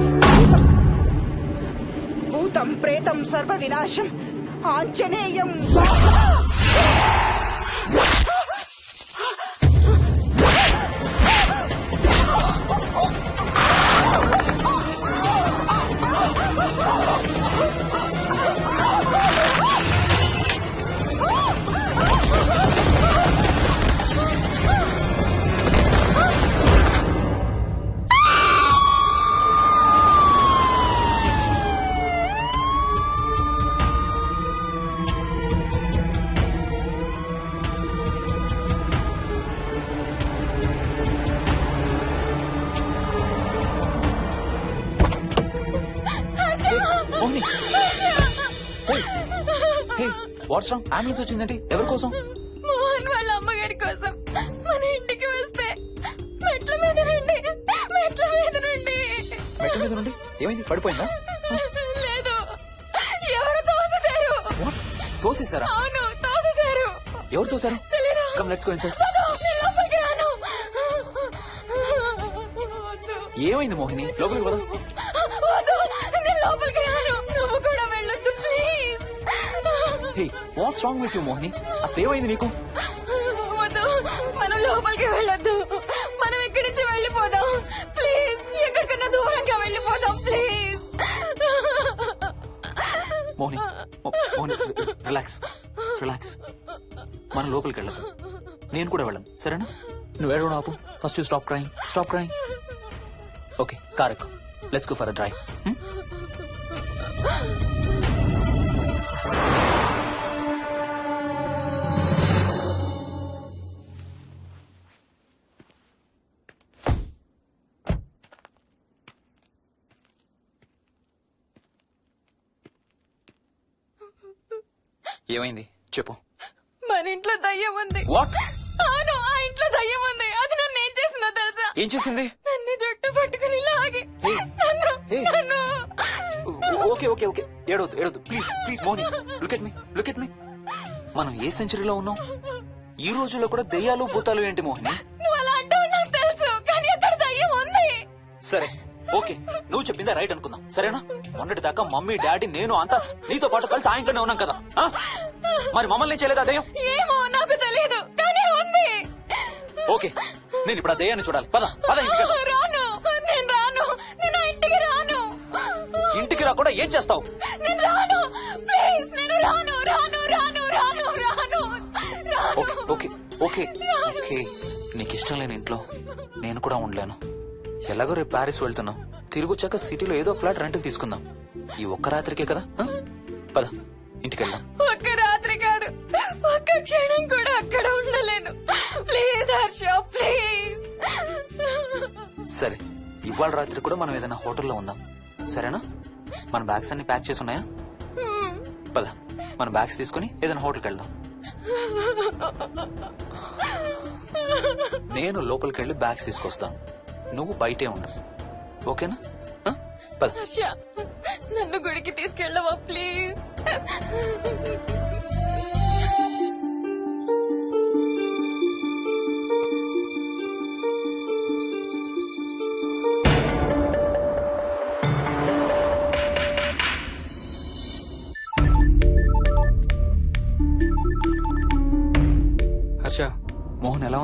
భూతం ప్రేతం సర్వ వినాశం ఆంజనేయం వాట్స్ రాంగ్? అంబులెన్స్ వచ్చిందండి. ఎవరి కోసం? మోహన్ వాళ్ళ అమ్మగారి కోసం. మన ఇంటికి వస్తే మెట్ల మీద నుండి మెట్ల మీద నుండి ఏమైంది? పడిపోయిందా? లేదు, ఎవరు తోసేశారు. తోసేశారా? అవును, తోసేశారు. ఎవరు తోసారు? తెలీదు. Come let's go inside. నేను లోపలికి రాను. వద్దు. ఏమైంది మోహిని? లోపలికి పద. వద్దు, నేను లోపలికి రాను. నువ్వు కూడా వెళ్ళొద్దు please. Hey, watts wrong with you Mohini? అసలు ఏమైంది నీకు? వద్దు, మనం లోపలికి వెళ్ళొద్దు. మనం ఇక్కడి నుంచి వెళ్ళిపోదాం ప్లీజ్. ఎక్కడికన్నా దూరంగా వెళ్ళిపోదాం please. Mohini, Mohini, relax relax. మనం లోపలికి వెళ్ళదు. నేను కూడా వెళ్ళను, సరేనా? నువ్వు ఏడవడం ఆపు. First you stop crying. Stop crying. Okay, car ఎక్కు. Let's go for a drive. ఏమైంది చెప్పు. మన ఇంట్లో దయ్యం ఉంది. వాట్? అవును, ఆ ఇంట్లో దయ్యం ఉంది. అది నన్ను ఏం చేసిందో తెలుసా? ఏం చేసింది? నన్ను జుట్టు పట్టుకుని లాగి నన్ను. ఓకే ఓకే ఓకే, ఏడవద్దు ఏడవద్దు please please Moni. Look at me. మనం ఏ సెంచరీలో ఉన్నాం? ఈ రోజుల్లో కూడా దెయ్యాలు భూతాలు ఏంటి మోహిని? నువ్వు అలా అంటావు నాకు తెలుసు, కానీ అక్కడ దయ్యం ఉంది. సరే ఓకే, నువ్వు చెప్పిందే రైట్ అనుకుందాం, సరేనా? మొన్నటి దాకా మమ్మీ డాడీ నేను అంతా నీతో పాటు కలిసి ఆ ఇంట్లోనే ఉన్నాం కదా. మరి మమ్మల్ని చేయలేదా దెయ్యం? ఏమో నాకు తెలియదు, కానీ ఉంది. ఓకే, నేను ఇప్పుడు ఆ దెయ్యాన్ని చూడాలి. పద పద ఇంటికి వెళ్దాం. రాను, నేను రాను. నేను ఆ ఇంటికి రాను. ఇంటికి రాకుండా ఏం చేస్తావు? నేను రాను ప్లీజ్. నేను రాను రాను రాను రాను రాను. ఓకే ఓకే ఓకే ఓకే, నీకు ఇష్టం లేని ఇంట్లో నేను కూడా ఉండలేను. ఎలాగో రేపు ప్యారిస్ వెళ్తున్నాం. తిరిగి వచ్చాక సిటీలో ఏదో ఫ్లాట్ రెంట్కి తీసుకుందాం. ఈ ఒక్క రాత్రికే కదా. పద ఇంటికి వెళ్దాం. ఒక్క రాత్రి కాదు, ఒక్క క్షణం కూడా అక్కడ ఉండలేను. Please Harsha please. సరే, ఇవాళ రాత్రి కూడా మనం ఏదైనా హోటల్లో ఉందాం, సరేనా? మన బ్యాగ్స్ అన్ని ప్యాక్ చేసి ఉన్నాయా? పద మన బ్యాగ్స్ తీసుకుని ఏదైనా హోటల్కి వెళ్దాం. నేను లోపలికి వెళ్ళి బ్యాగ్స్ తీసుకొస్తాను, నువ్వు బయటే ఉండు, ఓకేనా? పద. హర్ష, నన్ను గుడికి తీసుకెళ్ళవా ప్లీజ్?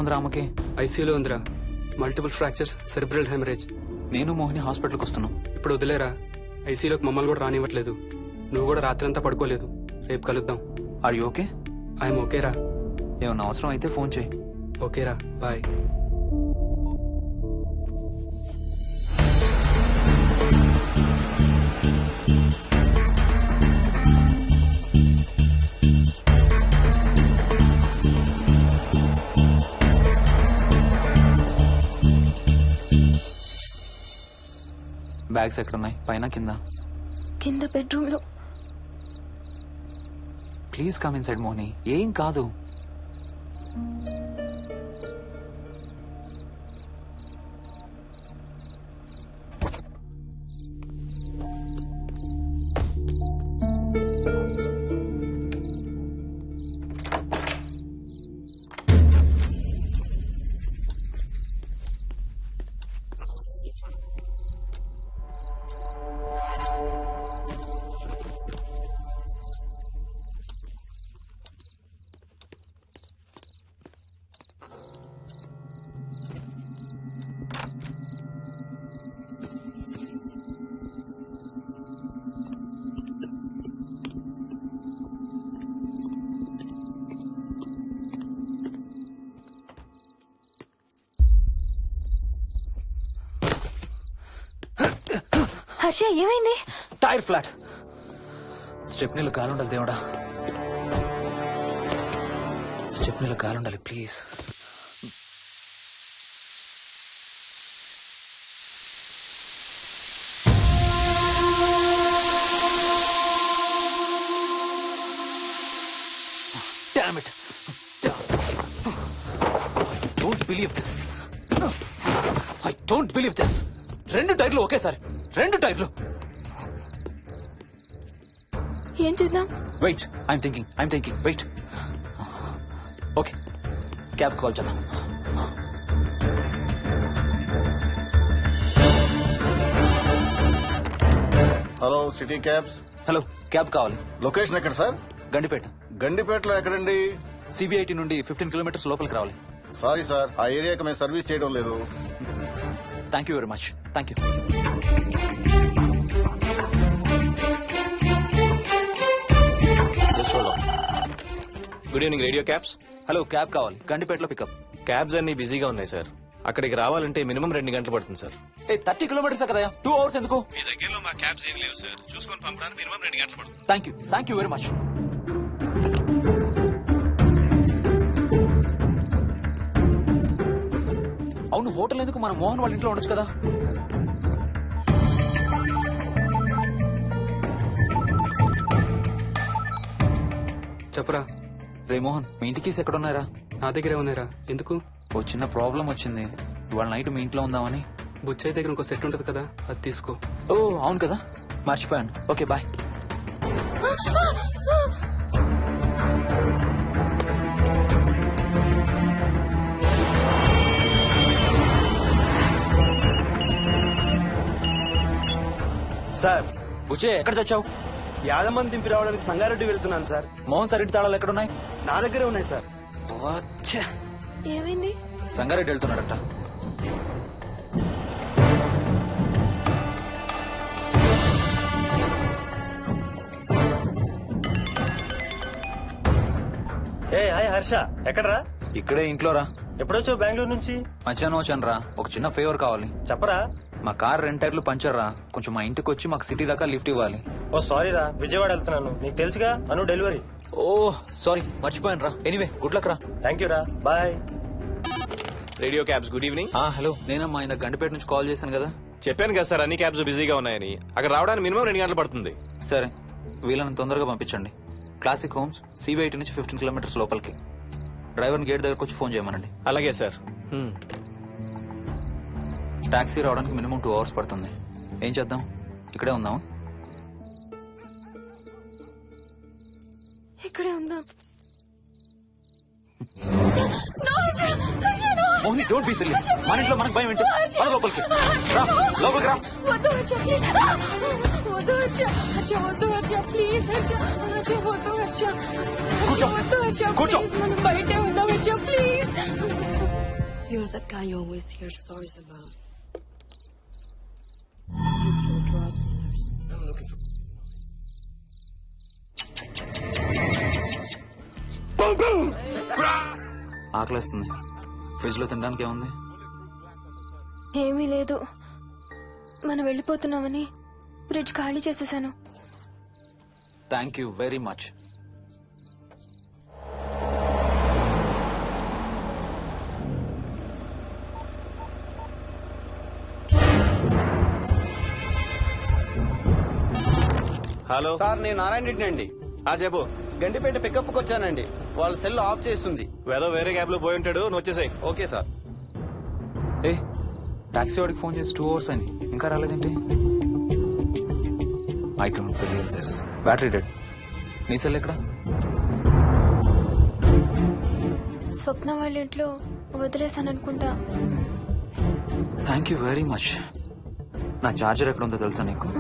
ఉందిరా ఆమెకి? ఐసీయూలో ఉందిరా. Multiple fractures, cerebral haemorrhage. నేను మోహిని హాస్పిటల్కి వస్తున్నాం. ఇప్పుడు వదిలేరా, ఐసీయూలోకి మమ్మల్ని కూడా రానివ్వట్లేదు. నువ్వు కూడా రాత్రంతా పడుకోలేదు. రేపు కలుద్దాం. Are you okay? ఐఎమ్ ఓకేరా. ఏమన్నా అవసరం అయితే ఫోన్ చేయి. ఓకేరా, బాయ్. బ్యాగ్స్ ఎక్కడున్నాయి? పైన కింద? కింద బెడ్రూమ్ లో. Please come inside Mohini. ఏం కాదు. హర్ష, ఏమైంది? Tyre flat. స్టెప్నీలో కాలుండాలి దేవుడా. స్టెప్నీలో కాలుండాలి please. Damn it. I don't believe this. I don't believe this. 2 టైర్లు ఒకేసారి. 2 టైర్లు. ఏం చేద్దాం? Wait, I'm thinking. Wait. Okay, cab call చేద్దాం. Hello, city cabs. Hello, cab కావాలి. లొకేషన్ ఎక్కడ సార్? గండిపేట. గండిపేటలో ఎక్కడండి? సిబిఐటి నుండి 15 కిలోమీటర్స్ లోపలికి రావాలి. సారీ సార్, ఆ ఏరియాకి మేము సర్వీస్ చేయడం లేదు. Thank you very much. Thank you. Good evening radio cabs. Hello, cab కావాలి. గండిపేటలో పికప్. క్యాబ్స్ అన్ని బిజీగా ఉన్నాయి సార్. అక్కడికి రావాలంటే మినిమం 2 గంటలు పడుతుంది సార్. 30 కిలోమీటర్స్ కదా, 2 అవర్స్ ఎందుకు? మీ దగ్గరలో మా క్యాబ్స్ ఏం లేవు సార్. చూసుకొని పంపడానికి మినిమం 2 గంటలు పడుతుంది. Thank you very much. అవును, హోటల్ ఎందుకు? మన మోహన్ వాళ్ళ ఇంట్లో ఉండొచ్చు కదా. చెప్పరా. రే మోహన్, మీ ఇంటి కీస్ ఎక్కడ ఉన్నారా? నా దగ్గరే ఉన్నారా. ఎందుకు? ఓ చిన్న ప్రాబ్లం వచ్చింది. ఇవాళ నైట్ మీ ఇంట్లో ఉందామని. బుచ్చయ్య దగ్గర ఇంకో సెట్ ఉంటది కదా, అది తీసుకో. ఓ అవును కదా, మర్చిపోయాను. Okay bye. సార్, బుచ్చయ్య ఎక్కడ చచ్చావు? యాదమ్మని దింపి రావడానికి సంగారెడ్డి వెళ్తున్నాను సార్. మోహన్ సార్ ఇంటి తాళాలు ఎక్కడున్నాయి? నా దగ్గరే ఉన్నాయి సార్. ఏమైంది? సంగారెడ్డి వెళ్తున్నాడట. ఏ హాయ్ హర్ష, ఎక్కడరా? ఇక్కడే ఇంట్లో రా. ఎప్పుడొచ్చావు బెంగళూరు నుంచి? మధ్యాహ్నం వచ్చాను రా. ఒక చిన్న ఫేవర్ కావాలి. చెప్పరా. మా కార్ 2 టైర్లు పంచర్ రా. కొంచెం మా ఇంటికి వచ్చి మాకు సిటీ దాకా లిఫ్ట్ ఇవ్వాలి. ఓ సారీ రా, విజయవాడ వెళ్తున్నాను. నీకు తెలుసుగా, అను డెలివరీ. ఓ సారీ, మర్చిపోయాను రా. ఎనీవే, గుడ్ లక్ రా. థ్యాంక్ యూ రా, bye. Radio cabs, good evening. Hello, నేనమ్మా ఇంత గండిపేట నుంచి కాల్ చేశాను కదా. చెప్పాను కదా సార్, అన్ని క్యాబ్స్ బిజీగా ఉన్నాయని. అక్కడ రావడానికి మినిమం 2 గంటలు పడుతుంది. సరే, వీళ్ళని తొందరగా పంపించండి. క్లాసిక్ హోమ్స్, సిబిఐటి నుంచి 15 కిలోమీటర్స్ లోపలికి. డ్రైవర్ని గేట్ దగ్గరకు వచ్చి ఫోన్ చేయమనండి. అలాగే సార్. టాక్సీ రావడానికి మినిమం 2 అవర్స్ పడుతుంది. ఏం చేద్దాం? ఇక్కడే ఉందాం. ఇక్కడే ఉందాం. Mohini, don't be silly. మన ఇంట్లో మనకు భయం ఏంటి? మన లోపలికి రా, లోపలికి రా. వద్దు హర్ష, ప్లీజ్. వద్దు హర్ష, హర్ష వద్దు హర్ష, ప్లీజ్ హర్ష, హర్ష వద్దు హర్ష. కూర్చో, వద్దు హర్ష, కూర్చో. ప్లీజ్, మనం బయటే ఉందాం Harsha, please. You're that guy you always hear stories about. I'm looking for. ఆకలేస్తుంది. ఫ్రిడ్జ్ లో తినడానికి ఏముంది? ఏమీ లేదు. మనం వెళ్ళిపోతున్నామని ఫ్రిడ్జ్ ఖాళీ చేసేసాను. Thank you very much. Hello sir నేను నారాయణ రెడ్డి అండి. చెప్పు. గండిపేట పికప్కి వచ్చానండి. వాళ్ళ సెల్ ఆఫ్ చేస్తుంది. ఏదో వేరే క్యాబ్ లో పోయి ఉంటాడు, నువ్వు వచ్చేసాయి. Okay sir. ఏ టాక్సీ వాడికి ఫోన్ చేసి 2 hours అని ఇంకా రాలేదేంటి? I don't believe this. Battery dead. నీ సెల్ ఎక్కడ? స్వప్న వాళ్ళ ఇంట్లో వదిలేసాను అనుకుంటా. Thank you very much. నా చార్జర్ ఎక్కడ ఉందో తెలుసా నీకు?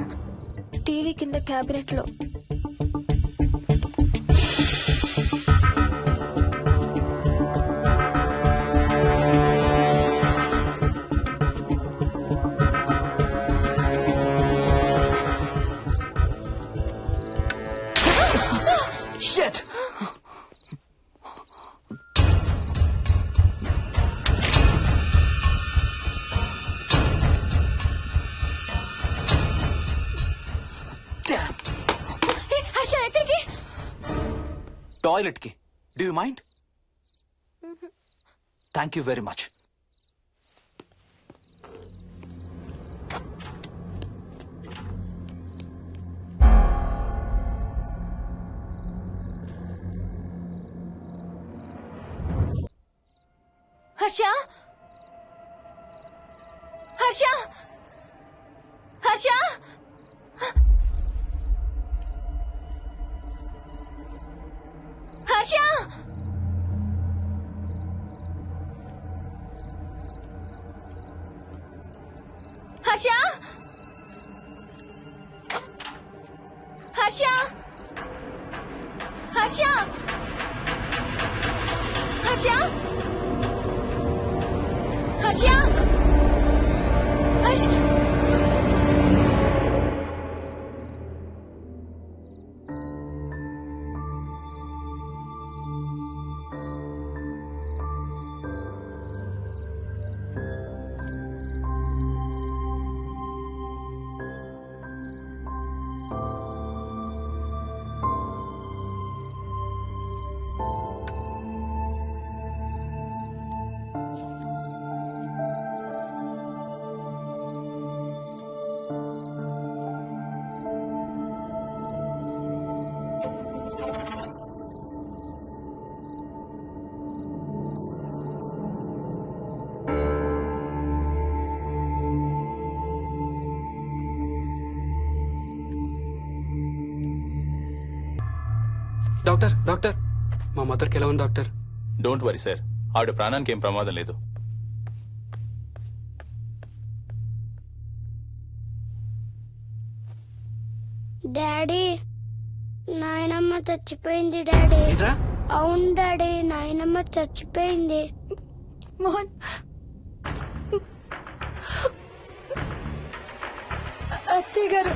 టీవీ కింద క్యాబినెట్ లో. Shit! హర్ష ఎక్కడికి? టాయిలెట్ కి. Do you mind? Thank you very much. Harsha Harsha Harsha Harsha Harsha Harsha Harsha Harsha Harsha Harsha doctor doctor మా మదర్కి ఎలా ఉంది డాక్టర్? డోంట్ వరీ సార్, ఆవిడ ప్రాణానికి ఏం ప్రమాదం లేదు. డాడీ నాయనమ్మ చచ్చిపోయింది డాడీ. ఏంట్రా? అవును డాడీ, నాయనమ్మ చచ్చిపోయింది. మోహన్ అత్తయ్య గారు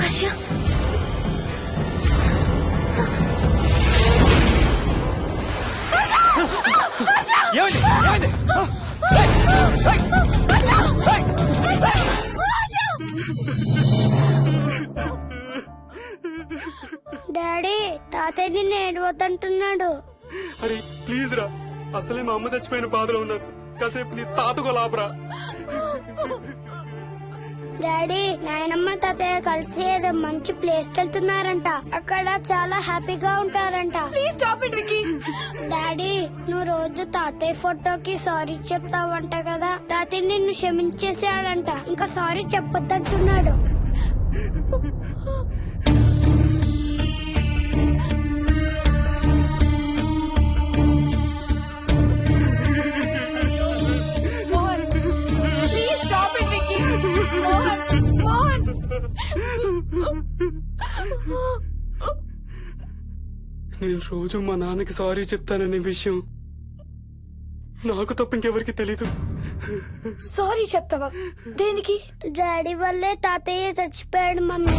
హర్ష ఏమైంది ఏమైంది డాడీ తాతయ్య నిన్ను ఏడవద్దంటున్నాడు. అరే ప్లీజ్ రా, అసలే మా అమ్మ చచ్చిపోయిన బాధలో ఉన్నాను. కాసేపు నీ తాతకు లాపరా. డాడీ నాయనమ్మ తాతయ్య కలిసి ఏదో మంచి ప్లేస్ కి వెళ్తున్నారంట. అక్కడ చాలా హ్యాపీగా ఉంటారంట. డాడీ నువ్వు రోజు తాతయ్య ఫోటోకి సారీ చెప్తావంట కదా. తాతయ్య నిన్ను క్షమించేసాడంట. ఇంకా సారీ చెప్పొద్దంటున్నాడు. నేను రోజు మా నాన్నకి సారీ చెప్తాననే విషయం నాకు తప్ప ఇంకెవరికి తెలీదు. సారీ చెప్తావా? దేనికి? డాడీ వల్లే తాతయ్య చచ్చిపోయాడు మమ్మీ.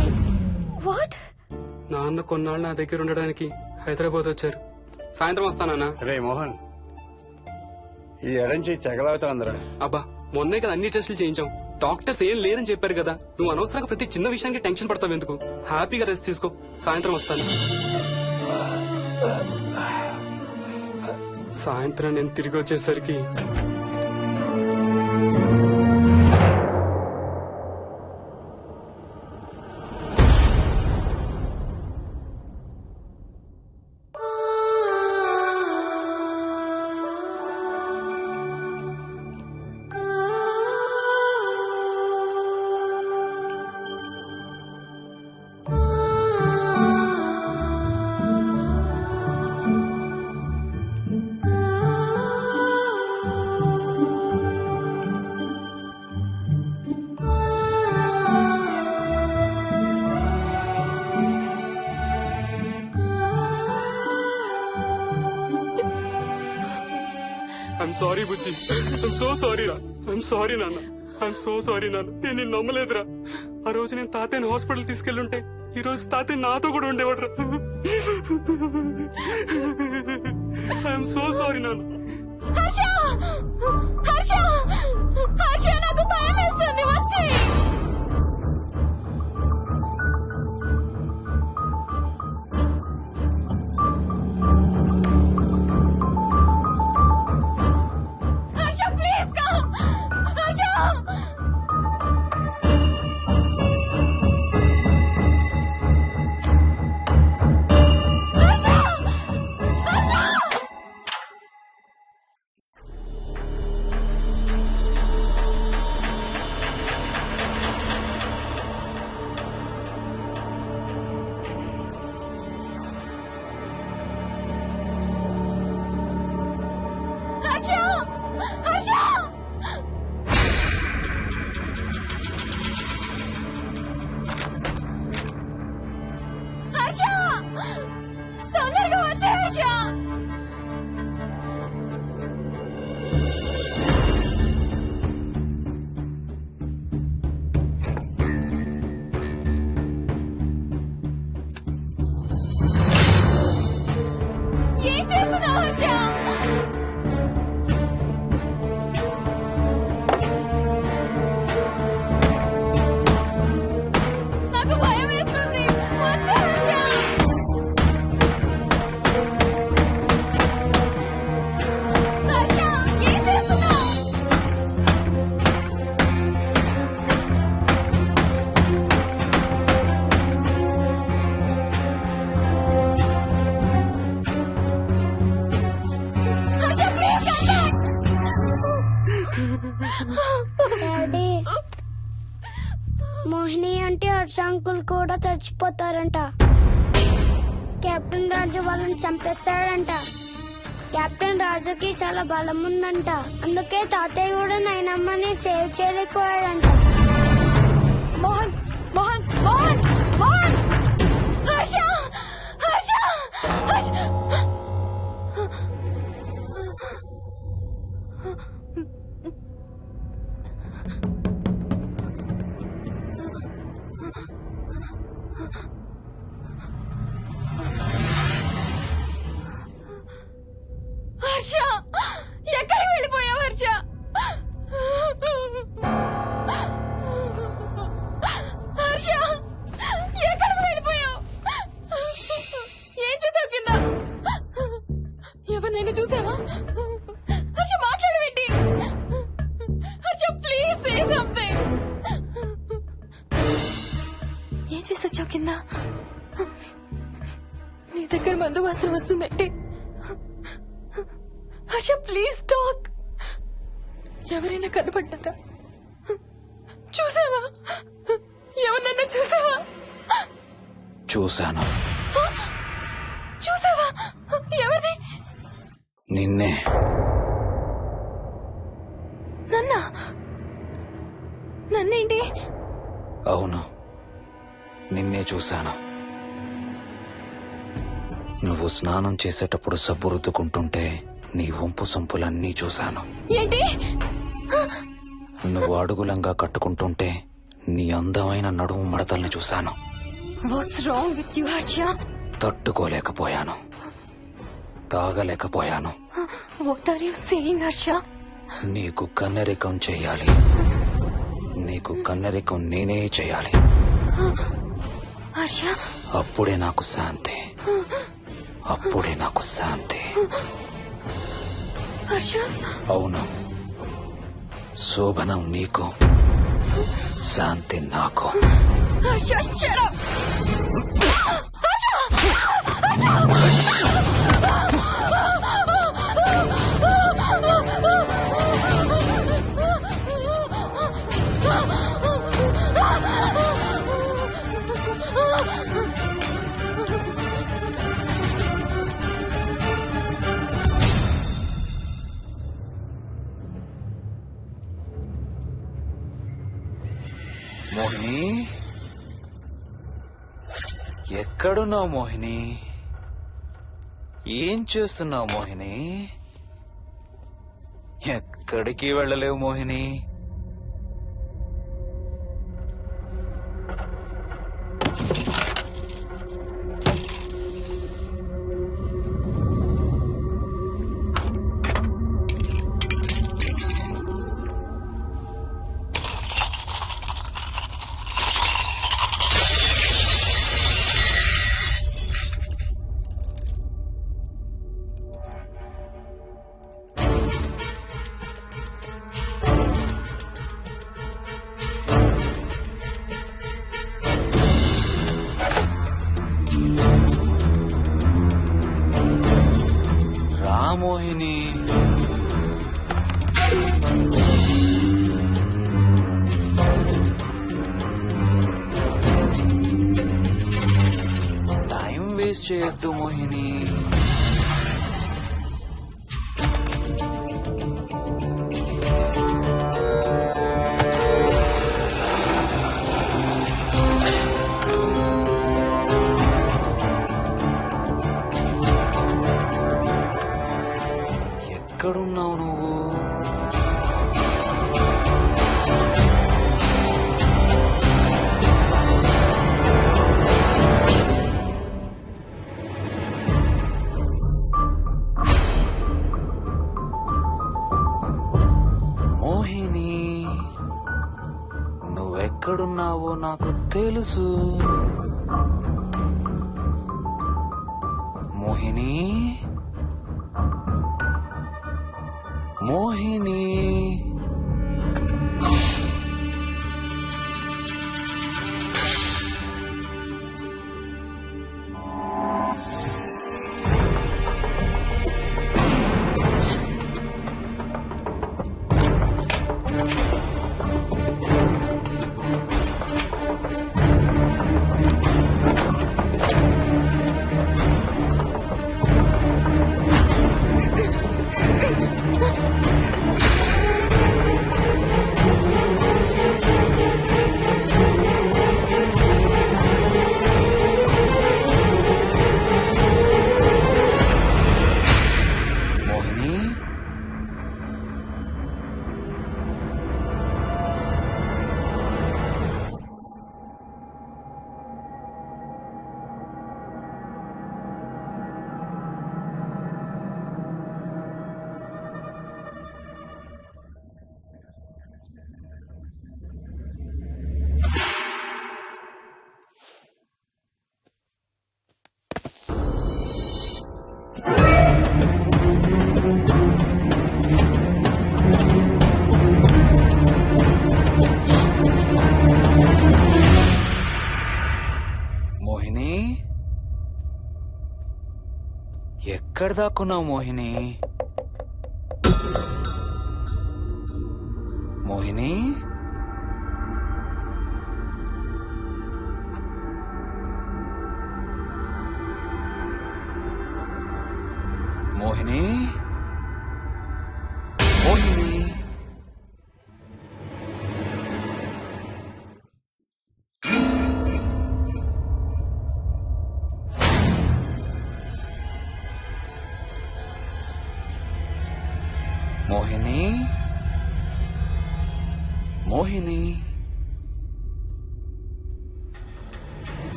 వాట్? నాన్న కొన్నాళ్ళు నా దగ్గర ఉండడానికి హైదరాబాద్ వచ్చారు. సాయంత్రం వస్తానా? రే మోహన్, ఈ ఎడం చేయి తెగలవుతాందిరా. అబ్బా మొన్నే కదా అన్ని టెస్టులు చేయించాం. డాక్టర్స్ ఏం లేదని చెప్పారు కదా. నువ్వు అనవసరంగా ప్రతి చిన్న విషయానికి టెన్షన్ పడతావు ఎందుకు? హ్యాపీగా రెస్ట్ తీసుకో. సాయంత్రం వస్తాను. సాయంత్రం నేను తిరిగి వచ్చేసరికి I'm sorry Bujji. I'm so sorry రా. ఐఎమ్ సారీ నాన్న. ఐఎమ్ సో సారీ నాన్న. నేను నిన్ను నమ్మలేదురా. ఆ రోజు నేను తాతయ్యని హాస్పిటల్ తీసుకెళ్ళుంటే ఈ రోజు తాతయ్య నాతో కూడా ఉండేవాడు రా. ఐఎమ్ సో సారీ నాన్న. హర్ష హర్ష హర్ష నాకు భయం వేస్తుంది. వచ్చి హర్ష ప్లీజ్ కమ్. హర్ష తొందరగా వచ్చే హర్ష. ఏం చేస్తున్నావు హర్ష? నాకు భయం వేస్తుంది. వచ్చే హర్ష. హర్ష ఏం చేస్తున్నావు? Harsha please come back. Daddy Mohini అంటే హర్ష అంకుల్ కూడా చచ్చిపోతారంట. కెప్టెన్ రాజు వాళ్ళని చంపేస్తాడంట. కెప్టెన్ రాజుకి చాలా బలం ఉందంట. అందుకే తాతయ్య కూడా నాయనమ్మని సేవ్ చేయలేకపోయాడంట. మోహన్ మోహన్ మోహన్ మోహన్ హర్ష హర్ష హర్ష. వదిలేసి వచ్చావు కింద. నీ దగ్గర మందు వాసన వస్తుందంటే హర్ష ప్లీజ్ టాక్. ఎవరైనా కనపడ్డారా? చూసావా? ఎవరన్నా చూసావా? చూశాను. చూసావా? ఎవరిని? నిన్నే. నన్నేంటి? అవును, నిన్నే చూశాను. నువ్వు స్నానం చేసేటప్పుడు సబ్బు రుద్దుకుంటుంటే నీ వంపు సొంపులన్నీ చూశాను. ఏంటి? నువ్వు అడుగులంగా కట్టుకుంటుంటే నీ అందమైన నడుము మడతల్ని చూశాను. What's wrong with you Harsha? తట్టుకోలేకపోయాను, తాగలేకపోయాను. What are you saying Harsha? నీకు కన్నరికం చెయ్యాలి. నీకు కన్నరికం నేనే చేయాలి. హర్ష, అప్పుడే నాకు శాంతి. అప్పుడే నాకు శాంతి. హర్ష, అవును, శోభనం నీకు, శాంతి నాకు. Harsha, shut up! మోహిని, ఎక్కడున్నావు మోహిని? ఏం చేస్తున్నావు మోహిని? ఎక్కడికి వెళ్ళలేవు మోహిని. మోహిని, టైం వేస్ట్ చేయొద్దు మోహిని. ఎక్కడున్నావు నువ్వు? మోహిని, నువ్వెక్కడున్నావో నాకు తెలుసు. మోహిని, మోహిని, ఎక్కడ దాక్కున్నావు మోహిని? మోహిని, మోహిని, మోహిని. మోహిని, మోహిని.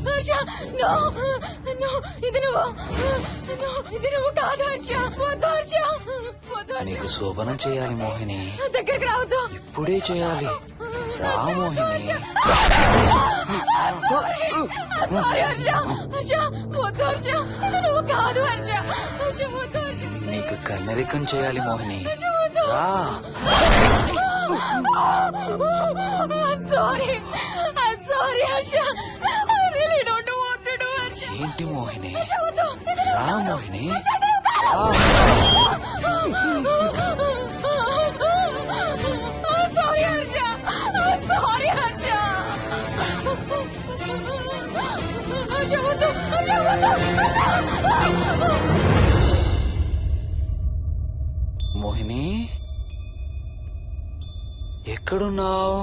హర్ష, no, no, ఇది నువ్వు కాదు హర్ష. వద్దు హర్ష, వద్దు హర్ష. నీకు శోభనం చేయాలి మోహిని. దగ్గరికి రావద్దు. ఇప్పుడే చేయాలి. రా మోహిని. సారీ హర్ష. హర్ష, వద్దు హర్ష. ఇది నువ్వు కాదు హర్ష. హర్ష, వద్దు హర్ష. నీకు కన్నరికం చేయాలి మోహిని. రా. I'm sorry. I'm sorry, Harsha. I really don't want to do it. ఏంటి మోహిని? Harsha, వద్దు. రా మోహిని. Harsha, ఇది నువ్వు కాదు. I'm sorry, Harsha. I'm sorry, Harsha. Harsha, వద్దు. Harsha, వద్దు. మోహిని, ఎక్కడున్నావు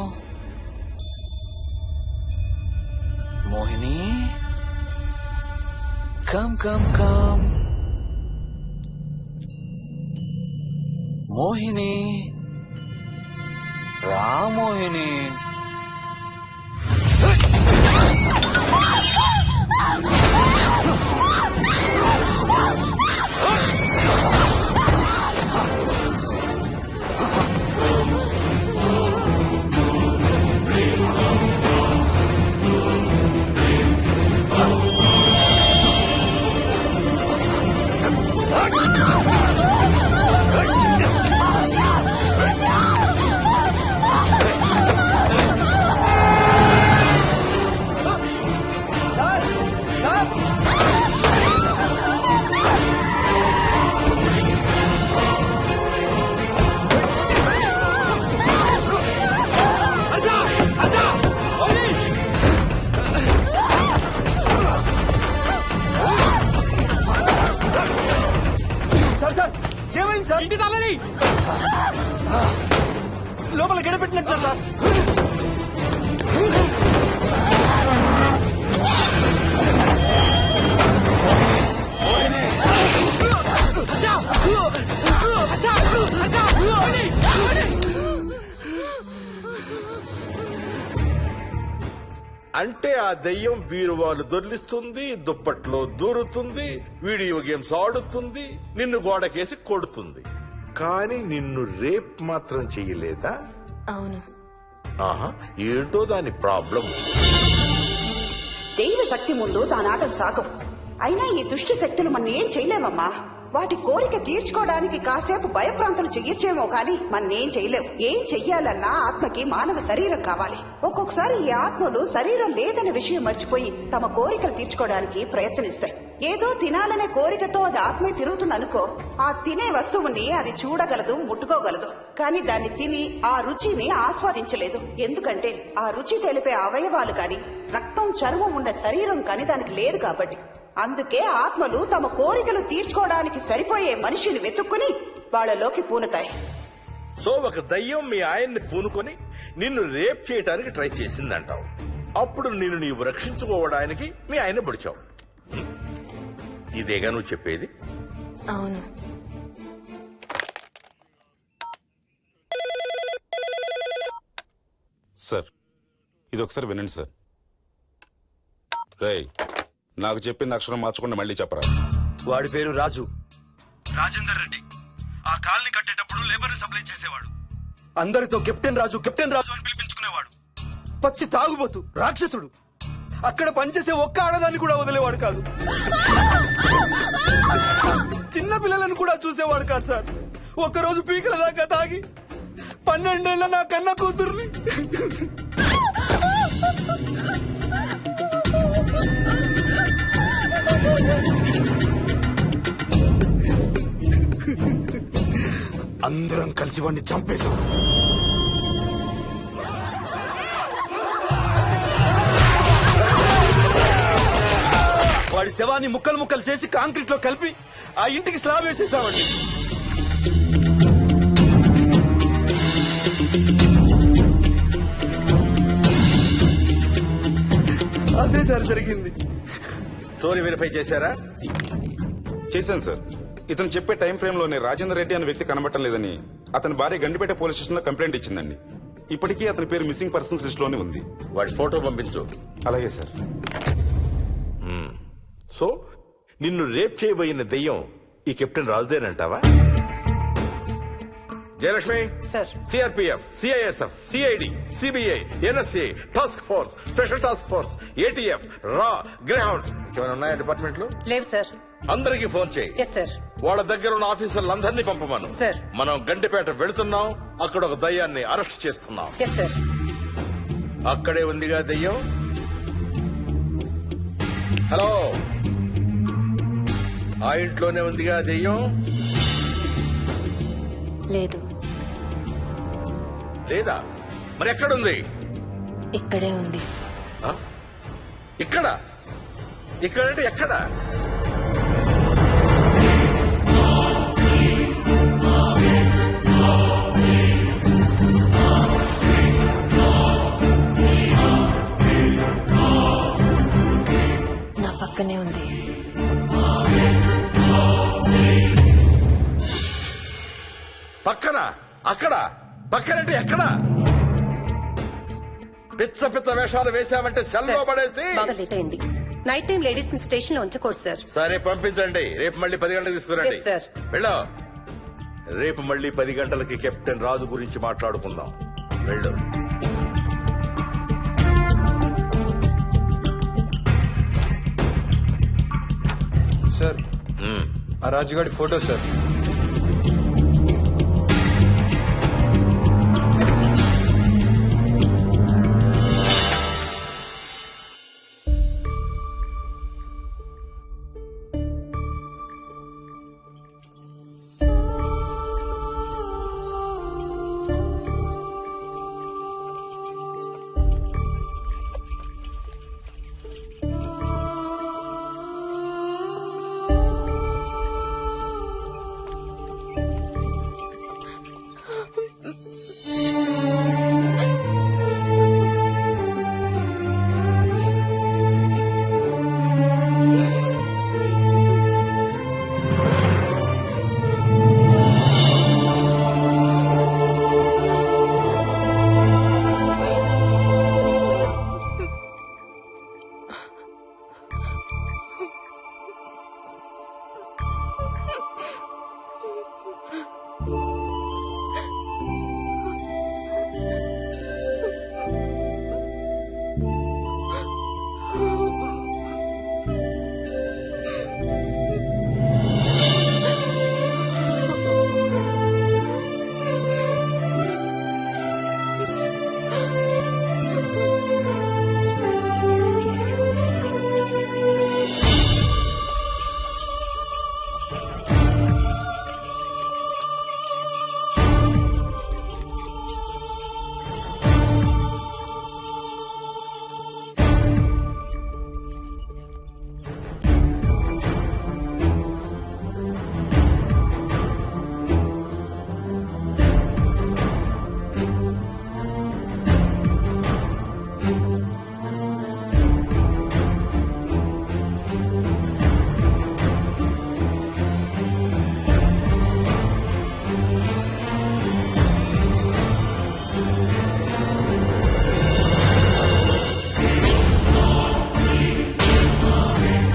Mohini? Come come come Mohini. రా మోహిని. ఇంటి తాళాలి లోపల గడపెట్టినట్టు సార్. అంటే ఆ దెయ్యం బీరువాలు దొర్లిస్తుంది, దుప్పట్లో దూరుతుంది, వీడియో గేమ్స్ ఆడుతుంది, నిన్ను గోడకేసి కొడుతుంది. కానీ నిన్ను రేప్ మాత్రం చెయ్యలేదా? అవును. ఆహా, ఏంటో దాని ప్రాబ్లం. దైవ శక్తి ముందు దాని ఆటలు సాగం. అయినా ఈ దుష్ట శక్తులు మన ఏం చేయలేమమ్మా. వాటి కోరిక తీర్చుకోవడానికి కాసేపు భయప్రాంతులు చెయ్యొచ్చేమో కానీ మన్నేం చేయలేవు. ఏం చెయ్యాలన్నా ఆత్మకి మానవ శరీరం కావాలి. ఒక్కొక్కసారి ఈ ఆత్మలు శరీరం లేదన్న విషయం మర్చిపోయి తమ కోరికలు తీర్చుకోవడానికి ప్రయత్నిస్తాయి. ఏదో తినాలనే కోరికతో అది ఆత్మే తిరుగుతుందనుకో, ఆ తినే వస్తువుని అది చూడగలదు, ముట్టుకోగలదు. కానీ దాన్ని తిని ఆ రుచిని ఆస్వాదించలేదు. ఎందుకంటే ఆ రుచి తెలిపే అవయవాలు కాని రక్తం, చర్మం ఉన్న శరీరం కాని దానికి లేదు కాబట్టి. అందుకే ఆత్మలు తమ కోరికలు తీర్చుకోవడానికి సరిపోయే మనిషిని వెతుక్కుని వాళ్ళలోకి పూనుతాయి. సో ఒక దయ్యం మీ ఆయన్ని పూనుకొని నిన్ను రేప్ చేయడానికి ట్రై చేసిందంటావు. అప్పుడు నిన్ను నీవు రక్షించుకోవడానికి మీ ఆయన పొడిచావు. ఇదేగా నువ్వు చెప్పేది? అవును. సార్, ఇది ఒకసారి వినండి సార్. రేయ్, నాకు చెప్పింది అక్షరం మార్చకుండా మళ్ళీ చెప్పరా. వాడి పేరు రాజు, రాజేందర్ రెడ్డి. ఆ కాలనీ కట్టేటప్పుడు లేబర్ సప్లై చేసేవాడు. అందరితో కెప్టెన్ రాజు అని పిలిపించుకునేవాడు. పచ్చి తాగుబోతు, రాక్షసుడు. అక్కడ పనిచేసే ఒక్క ఆడదాన్ని కూడా వదిలేవాడు కాదు. చిన్న పిల్లలను కూడా చూసేవాడు కాదు సార్. ఒక్కరోజు పీకల దాకా తాగి 12 ఏళ్ల నా కన్న కూతుర్ని అందరం కలిసి వాడిని చంపేశాం. వాడి శవాన్ని ముక్కలు ముక్కలు చేసి కాంక్రీట్ లో కలిపి ఆ ఇంటికి స్లాబ్ వేసేసామండి. అదే సార్ జరిగింది. స్టోరీ వెరిఫై చేశారా? చేశాను సార్. ఇతను చెప్పే టైం ఫ్రేమ్ లోనే రాజేందర్ రెడ్డి అనే వ్యక్తి కనబడటం లేదని అతని భార్య గండిపేట పోలీస్ స్టేషన్ లో కంప్లైంట్ ఇచ్చిందండి. ఇప్పటికీ అతని పేరు మిస్సింగ్ పర్సన్స్ లిస్ట్ లోనే ఉంది. వాడి ఫోటో పంపించు. అలాగే సార్. సో నిన్ను రేప్ చేయబోయిన దెయ్యం ఈ కెప్టెన్ రాజుదేనంటావా? Jayalakshmi, CRPF, CISF, CID, CBI, NSA, task force, special task force, ATF, రా, గ్రేహౌండ్స్ ఏమైనా ఉన్నాయా డిపార్ట్మెంట్ లో? లేదు సార్. అందరికీ ఫోన్ చేయి. వాళ్ళ దగ్గర ఉన్న ఆఫీసర్లందరినీ పంపమను. మనం గండిపేట వెళుతున్నాం. అక్కడ ఒక దయ్యాన్ని అరెస్ట్ చేస్తున్నాం. అక్కడే ఉందిగా దయ్యం. హలో, ఆ ఇంట్లోనే ఉందిగా దెయ్యం? లేదు. లేదా? మరి ఎక్కడుంది? ఇక్కడే ఉంది. ఇక్కడ? ఇక్కడంటే ఎక్కడ? నా పక్కనే ఉంది. పక్కన? అక్కడ? పక్కనంటే ఎక్కడ? పిచ్చ పిచ్చ వేషాలు వేశామంటే సెల్లో పడేసి. బాగా లేట్ అయింది. నైట్ టైం లేడీస్ స్టేషన్ లో ఉంచకూడదు సార్. సరే పంపించండి. రేపు మళ్ళీ 10 గంటలకు తీసుకురండి. వెళ్ళు. రేపు మళ్ళీ 10 గంటలకి కెప్టెన్ రాజు గురించి మాట్లాడుకుందాం. వెళ్ళు. సార్, ఆ రాజుగాడి ఫోటో సార్. Oh.